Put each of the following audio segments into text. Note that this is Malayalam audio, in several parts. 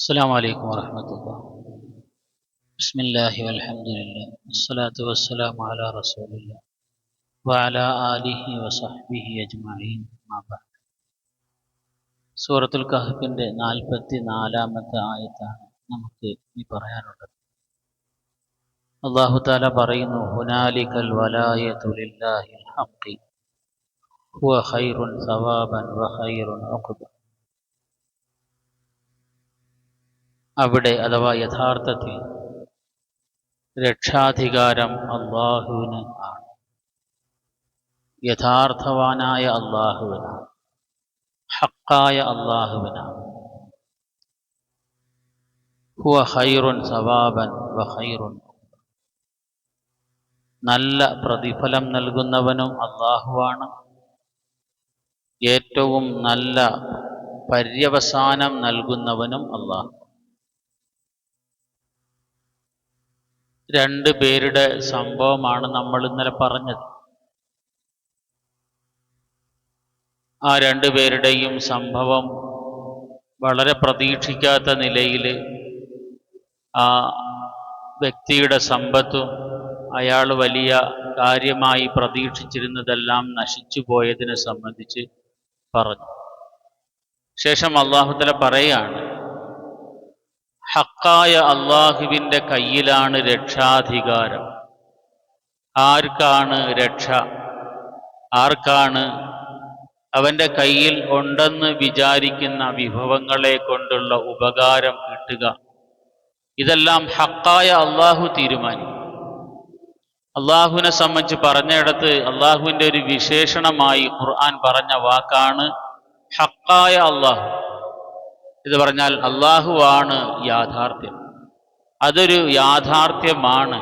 السلام عليكم ورحمة الله. بسم الله والحمد لله والصلاة والسلام على رسول الله وعلى آله وصحبه أجمعين. ما بعد. സൂറത്തുൽ കഹ്ഫിന്റെ 44-ാമത്തെ ആയത്താണ് നമുക്ക് ഇനി പറയാനുള്ളത്. അല്ലാഹു തആല പറയുന്നു, ഹുനാലികൽ വലായതു ലില്ലാഹിൽ ഹഖ് ഹുവ ഖൈറുൻ സവാബൻ വ ഖൈറുൻ ഉഖബ. അവിടെ അഥവാ യഥാർത്ഥത്തിൽ രക്ഷാധികാരം അള്ളാഹുവിന് ആണ്. യഥാർത്ഥവാനായ അള്ളാഹുവിനാണ്, ഹക്കായ അള്ളാഹുവിനാണ്. ഹുവ ഖൈറുൻ സവാബൻ വ ഖൈറുൻ, നല്ല പ്രതിഫലം നൽകുന്നവനും അള്ളാഹുവാണ്, ഏറ്റവും നല്ല പര്യവസാനം നൽകുന്നവനും അള്ളാഹു. രണ്ട് പേരുടെ സംഭവമാണ് നമ്മൾ ഇന്നലെ പറഞ്ഞത്. ആ രണ്ടു പേരുടെയും സംഭവം വളരെ പ്രതീക്ഷിക്കാത്ത നിലയിൽ ആ വ്യക്തിയുടെ സമ്പത്തും അയാൾ വലിയ കാര്യമായി പ്രതീക്ഷിച്ചിരുന്നതെല്ലാം നശിച്ചു പോയതിനെ സംബന്ധിച്ച് പറഞ്ഞു. ശേഷം അല്ലാഹു തആല പറയാണ്, ഹക്കായ അള്ളാഹുവിൻ്റെ കയ്യിലാണ് രക്ഷാധികാരം. ആർക്കാണ് രക്ഷ? ആർക്കാണ് അവൻ്റെ കയ്യിൽ ഉണ്ടെന്ന് വിചാരിക്കുന്ന വിഭവങ്ങളെ കൊണ്ടുള്ള ഉപകാരം കിട്ടുക? ഇതെല്ലാം ഹക്കായ അള്ളാഹു തീരുമാനിക്കും. അള്ളാഹുവിനെ സംബന്ധിച്ച് പറഞ്ഞിടത്ത് അള്ളാഹുവിൻ്റെ ഒരു വിശേഷണമായി ഖുർആൻ പറഞ്ഞ വാക്കാണ് ഹക്കായ അള്ളാഹു. ഇത് പറഞ്ഞാൽ അള്ളാഹുവാണ് യാഥാർത്ഥ്യം. അതൊരു യാഥാർത്ഥ്യമാണ്,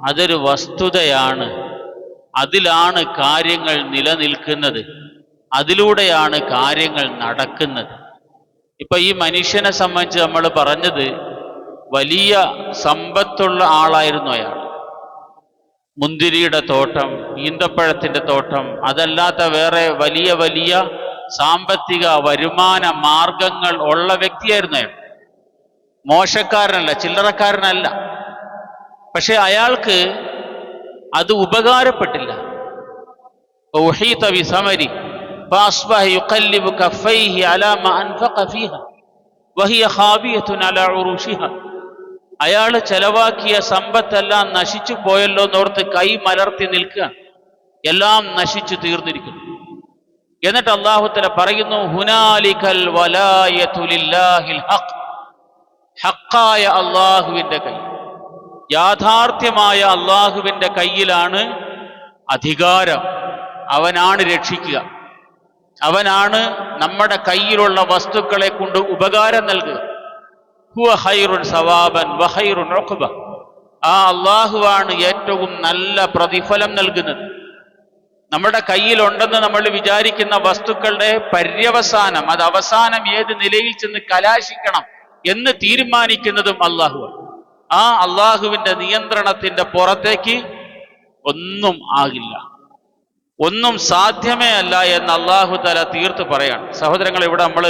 അതൊരു വസ്തുതയാണ്. അതിലാണ് കാര്യങ്ങൾ നിലനിൽക്കുന്നത്, അതിലൂടെയാണ് കാര്യങ്ങൾ നടക്കുന്നത്. ഇപ്പൊ ഈ മനുഷ്യനെ സംബന്ധിച്ച് നമ്മൾ പറഞ്ഞത് വലിയ സമ്പത്തുള്ള ആളായിരുന്നു അയാൾ. മുന്തിരിയുടെ തോട്ടം, ഈന്തപ്പഴത്തിന്റെ തോട്ടം, അതല്ലാത്ത വേറെ വലിയ വലിയ സാമ്പത്തിക വരുമാന മാർഗങ്ങൾ ഉള്ള വ്യക്തിയായിരുന്നു അയാൾ. മോശക്കാരനല്ല, ചില്ലറക്കാരനല്ല. പക്ഷെ അയാൾക്ക് അത് ഉപകാരപ്പെട്ടില്ല. അയാൾ ചെലവാക്കിയ സമ്പത്തെല്ലാം നശിച്ചു പോയല്ലോ എന്നോർത്ത് കൈ മലർത്തി നിൽക്കുക. എല്ലാം നശിച്ചു തീർന്നിരിക്കുന്നു. എന്നിട്ട് അല്ലാഹു തആല പറയുന്നു, ഹുനാലികൽ വലായതു ലില്ലാഹിൽ ഹഖ്, ഹക്കായ അള്ളാഹുവിൻ്റെ കൈ, യാഥാർത്ഥ്യമായ അള്ളാഹുവിൻ്റെ കയ്യിലാണ് അധികാരം. അവനാണ് രക്ഷിക്കുക, അവനാണ് നമ്മുടെ കയ്യിലുള്ള വസ്തുക്കളെ കൊണ്ട് ഉപകാരം നൽകുക. ഹുവ ഖൈറുൻ സവാബൻ വ ഖൈറുൻ ഉഖബ, ആ അള്ളാഹുവാണ് ഏറ്റവും നല്ല പ്രതിഫലം നൽകുന്നത്. നമ്മുടെ കയ്യിലുണ്ടെന്ന് നമ്മൾ വിചാരിക്കുന്ന വസ്തുക്കളുടെ പര്യവസാനം, അത് അവസാനം ഏത് നിലയിൽ ചെന്ന് കലാശിക്കണം എന്ന് തീരുമാനിക്കുന്നതും അള്ളാഹുവാണ്. ആ അള്ളാഹുവിൻ്റെ നിയന്ത്രണത്തിന്റെ പുറത്തേക്ക് ഒന്നും ആകില്ല, ഒന്നും സാധ്യമേ അല്ല എന്ന് അല്ലാഹു തആല തീർത്ത് പറയാണ്. സഹോദരങ്ങൾ, ഇവിടെ നമ്മൾ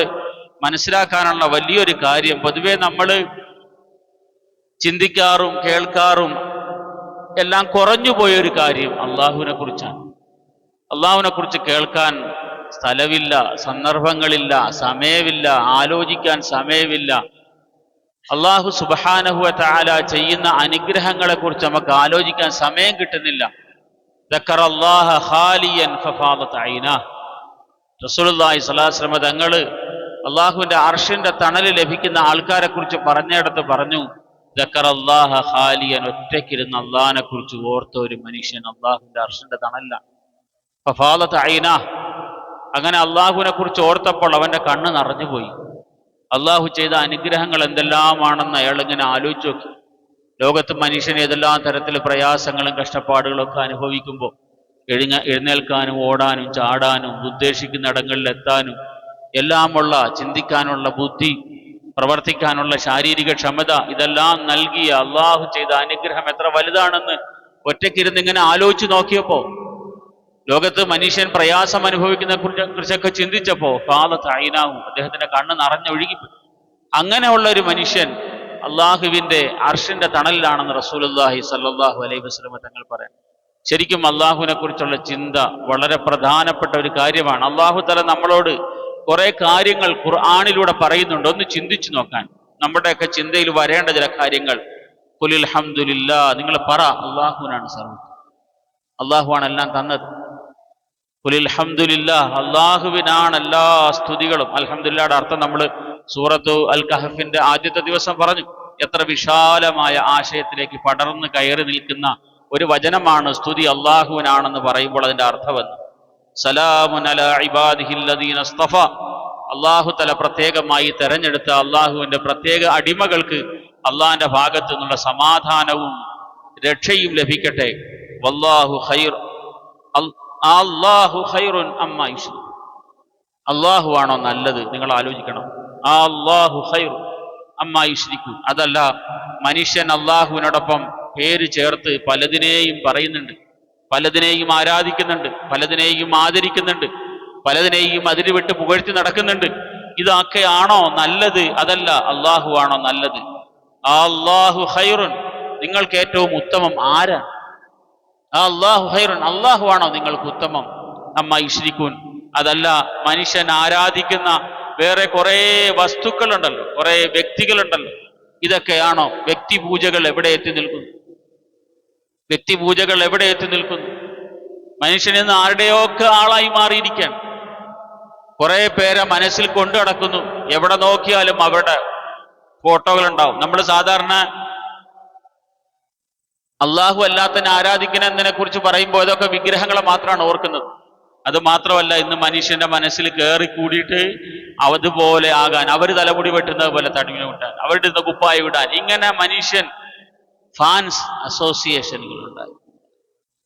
മനസ്സിലാക്കാനുള്ള വലിയൊരു കാര്യം, പൊതുവെ നമ്മൾ ചിന്തിക്കാറും കേൾക്കാറും എല്ലാം കുറഞ്ഞുപോയൊരു കാര്യം അള്ളാഹുവിനെ കുറിച്ചാണ്. അള്ളാഹുവിനെ കുറിച്ച് കേൾക്കാൻ സ്ഥലമില്ല, സന്ദർഭങ്ങളില്ല, സമയമില്ല, ആലോചിക്കാൻ സമയമില്ല. അള്ളാഹു സുബ്ഹാനഹു വ തആല ചെയ്യുന്ന അനുഗ്രഹങ്ങളെ കുറിച്ച് നമുക്ക് ആലോചിക്കാൻ സമയം കിട്ടുന്നില്ല. ദക്കറല്ലാഹ ഖാലിയൻ ഫഫാദത് ഐനാഹ്. റസൂലുള്ളാഹി സ്വല്ലല്ലാഹു അലൈഹി വസല്ലം തങ്ങൾ അള്ളാഹുവിൻ്റെ അർശിന്റെ തണൽ ലഭിക്കുന്ന ആൾക്കാരെ കുറിച്ച് പറഞ്ഞിടത്ത് പറഞ്ഞു, ദക്കറല്ലാഹ ഖാലിയൻ, ഒറ്റയ്ക്കിരുന്ന് അള്ളാഹിനെ കുറിച്ച് ഓർത്ത ഒരു മനുഷ്യൻ അള്ളാഹുവിൻ്റെ അർശിന്റെ തണലിലാണ്. ഫഫാദത് ഐനാഹ്, അങ്ങനെ അള്ളാഹുവിനെ കുറിച്ച് ഓർത്തപ്പോൾ അവൻ്റെ കണ്ണ് നിറഞ്ഞുപോയി. അള്ളാഹു ചെയ്ത അനുഗ്രഹങ്ങൾ എന്തെല്ലാമാണെന്ന് അയാൾ ഇങ്ങനെ ആലോചിച്ച് നോക്കി. ലോകത്ത് മനുഷ്യന് ഏതെല്ലാം തരത്തിൽ പ്രയാസങ്ങളും കഷ്ടപ്പാടുകളും ഒക്കെ അനുഭവിക്കുമ്പോൾ എഴുന്നേൽക്കാനും ഓടാനും ചാടാനും ഉദ്ദേശിക്കുന്ന ഇടങ്ങളിൽ എത്താനും എല്ലാമുള്ള ചിന്തിക്കാനുള്ള ബുദ്ധി, പ്രവർത്തിക്കാനുള്ള ശാരീരിക ക്ഷമത, ഇതെല്ലാം നൽകിയ അള്ളാഹു ചെയ്ത അനുഗ്രഹം എത്ര വലുതാണെന്ന് ഒറ്റയ്ക്കിരുന്ന് ഇങ്ങനെ ആലോചിച്ച് നോക്കിയപ്പോൾ, ലോകത്ത് മനുഷ്യൻ പ്രയാസം അനുഭവിക്കുന്ന കുറിച്ചൊക്കെ ചിന്തിച്ചപ്പോൾ ഫാദത് ഐനാഹു, അദ്ദേഹത്തിന്റെ കണ്ണ് നിറഞ്ഞൊഴുകിപ്പോയി. അങ്ങനെയുള്ള ഒരു മനുഷ്യൻ അള്ളാഹുവിന്റെ അർഷിന്റെ തണലിലാണെന്ന് റസൂലുള്ളാഹി സ്വല്ലല്ലാഹു അലൈഹി വസല്ലം തങ്ങൾ പറയാം. ശരിക്കും അള്ളാഹുവിനെ കുറിച്ചുള്ള ചിന്ത വളരെ പ്രധാനപ്പെട്ട ഒരു കാര്യമാണ്. അള്ളാഹു തആല നമ്മളോട് കുറെ കാര്യങ്ങൾ ഖുർആനിലൂടെ പറയുന്നുണ്ട്. ഒന്ന് ചിന്തിച്ചു നോക്കാൻ. നമ്മുടെയൊക്കെ ചിന്തയിൽ വരേണ്ട ചില കാര്യങ്ങൾ. ഖുലിൽ ഹംദുലില്ലാ, നിങ്ങൾ പറ അള്ളാഹുവിനാണ് സർവ്വം, അള്ളാഹുവാണ് എല്ലാം തന്നത്. ഖുലിൽ ഹംദുലില്ലാ, അള്ളാഹുവിനാണ് എല്ലാ സ്തുതികളും. അൽഹംദുലില്ലായുടെ അർത്ഥം നമ്മൾ സൂറത്തു അൽ കഹഫിന്റെ ആദ്യത്തെ ദിവസം പറഞ്ഞു. എത്ര വിശാലമായ ആശയത്തിലേക്ക് പടർന്ന് കയറി നിൽക്കുന്ന ഒരു വചനമാണ് സ്തുതി അള്ളാഹുവിനാണെന്ന് പറയുമ്പോൾ അതിന്റെ അർത്ഥമെന്ന്. സലാമുൻ അലാ ഇബാദിഹില്ലദീന ഇസ്തഫ, അള്ളാഹു തആല പ്രത്യേകമായി തെരഞ്ഞെടുത്ത അള്ളാഹുവിന്റെ പ്രത്യേക അടിമകൾക്ക് അള്ളാഹിന്റെ ഭാഗത്തു നിന്നുള്ള സമാധാനവും രക്ഷയും ലഭിക്കട്ടെ. വല്ലാഹു ഖൈർ, അല്ലാഹു ഖൈറുൻ അമ്മാ യുശ്രികൂൻ, അള്ളാഹു ആണോ നല്ലത്? നിങ്ങൾ ആലോചിക്കണം. അല്ലാഹു ഖൈർ അമ്മാ യുശ്രികൂൻ, അതല്ല മനുഷ്യൻ അള്ളാഹുവിനോടൊപ്പം പേര് ചേർത്ത് പലതിനെയും പറയുന്നുണ്ട്, പലതിനെയും ആരാധിക്കുന്നുണ്ട്, പലതിനെയും ആദരിക്കുന്നുണ്ട്, പലതിനെയും അതിര് വിട്ട് പുകഴ്ത്തി നടക്കുന്നുണ്ട്. ഇതൊക്കെയാണോ നല്ലത്? അതല്ല, അള്ളാഹു ആണോ നല്ലത്? അല്ലാഹു ഖൈറുൻ, നിങ്ങൾക്ക് ഏറ്റവും ഉത്തമം ആരാണ്? അല്ലാഹു ഖൈറുൻ, അള്ളാഹു ആണോ നിങ്ങൾക്ക് ഉത്തമം? അമ്മാ യുശ്രികൂൻ, അതല്ല മനുഷ്യൻ ആരാധിക്കുന്ന വേറെ കുറെ വസ്തുക്കളുണ്ടല്ലോ, കുറെ വ്യക്തികളുണ്ടല്ലോ, ഇതൊക്കെയാണോ? വ്യക്തിപൂജകൾ എവിടെ എത്തി നിൽക്കുന്നു? വ്യക്തിപൂജകൾ എവിടെ എത്തി നിൽക്കുന്നു? മനുഷ്യനെന്ന് ആരുടെയൊക്കെ ആളായി മാറിയിരിക്കുകയാണ്. കുറെ പേരെ മനസ്സിൽ കൊണ്ടു നടക്കുന്നു. എവിടെ നോക്കിയാലും അവരുടെ ഫോട്ടോകൾ ഉണ്ടാവും. നമ്മൾ സാധാരണ അള്ളാഹു അല്ലാത്തതിനെ ആരാധിക്കുന്നതിനെ കുറിച്ച് പറയുമ്പോൾ ഇതൊക്കെ വിഗ്രഹങ്ങളെ മാത്രമാണ് ഓർക്കുന്നത്. അത് മാത്രമല്ല, ഇന്ന് മനുഷ്യന്റെ മനസ്സിൽ കയറി കൂടിയിട്ട് അതുപോലെ ആകാൻ, അവർ തലമുടി വെട്ടുന്നത് പോലെ തടിമിന് വിട്ടാൻ, അവരുടെ ഇന്ന് കുപ്പായി വിടാൻ, ഇങ്ങനെ മനുഷ്യൻ ഫാൻസ് അസോസിയേഷനുകൾ ഉണ്ടായി.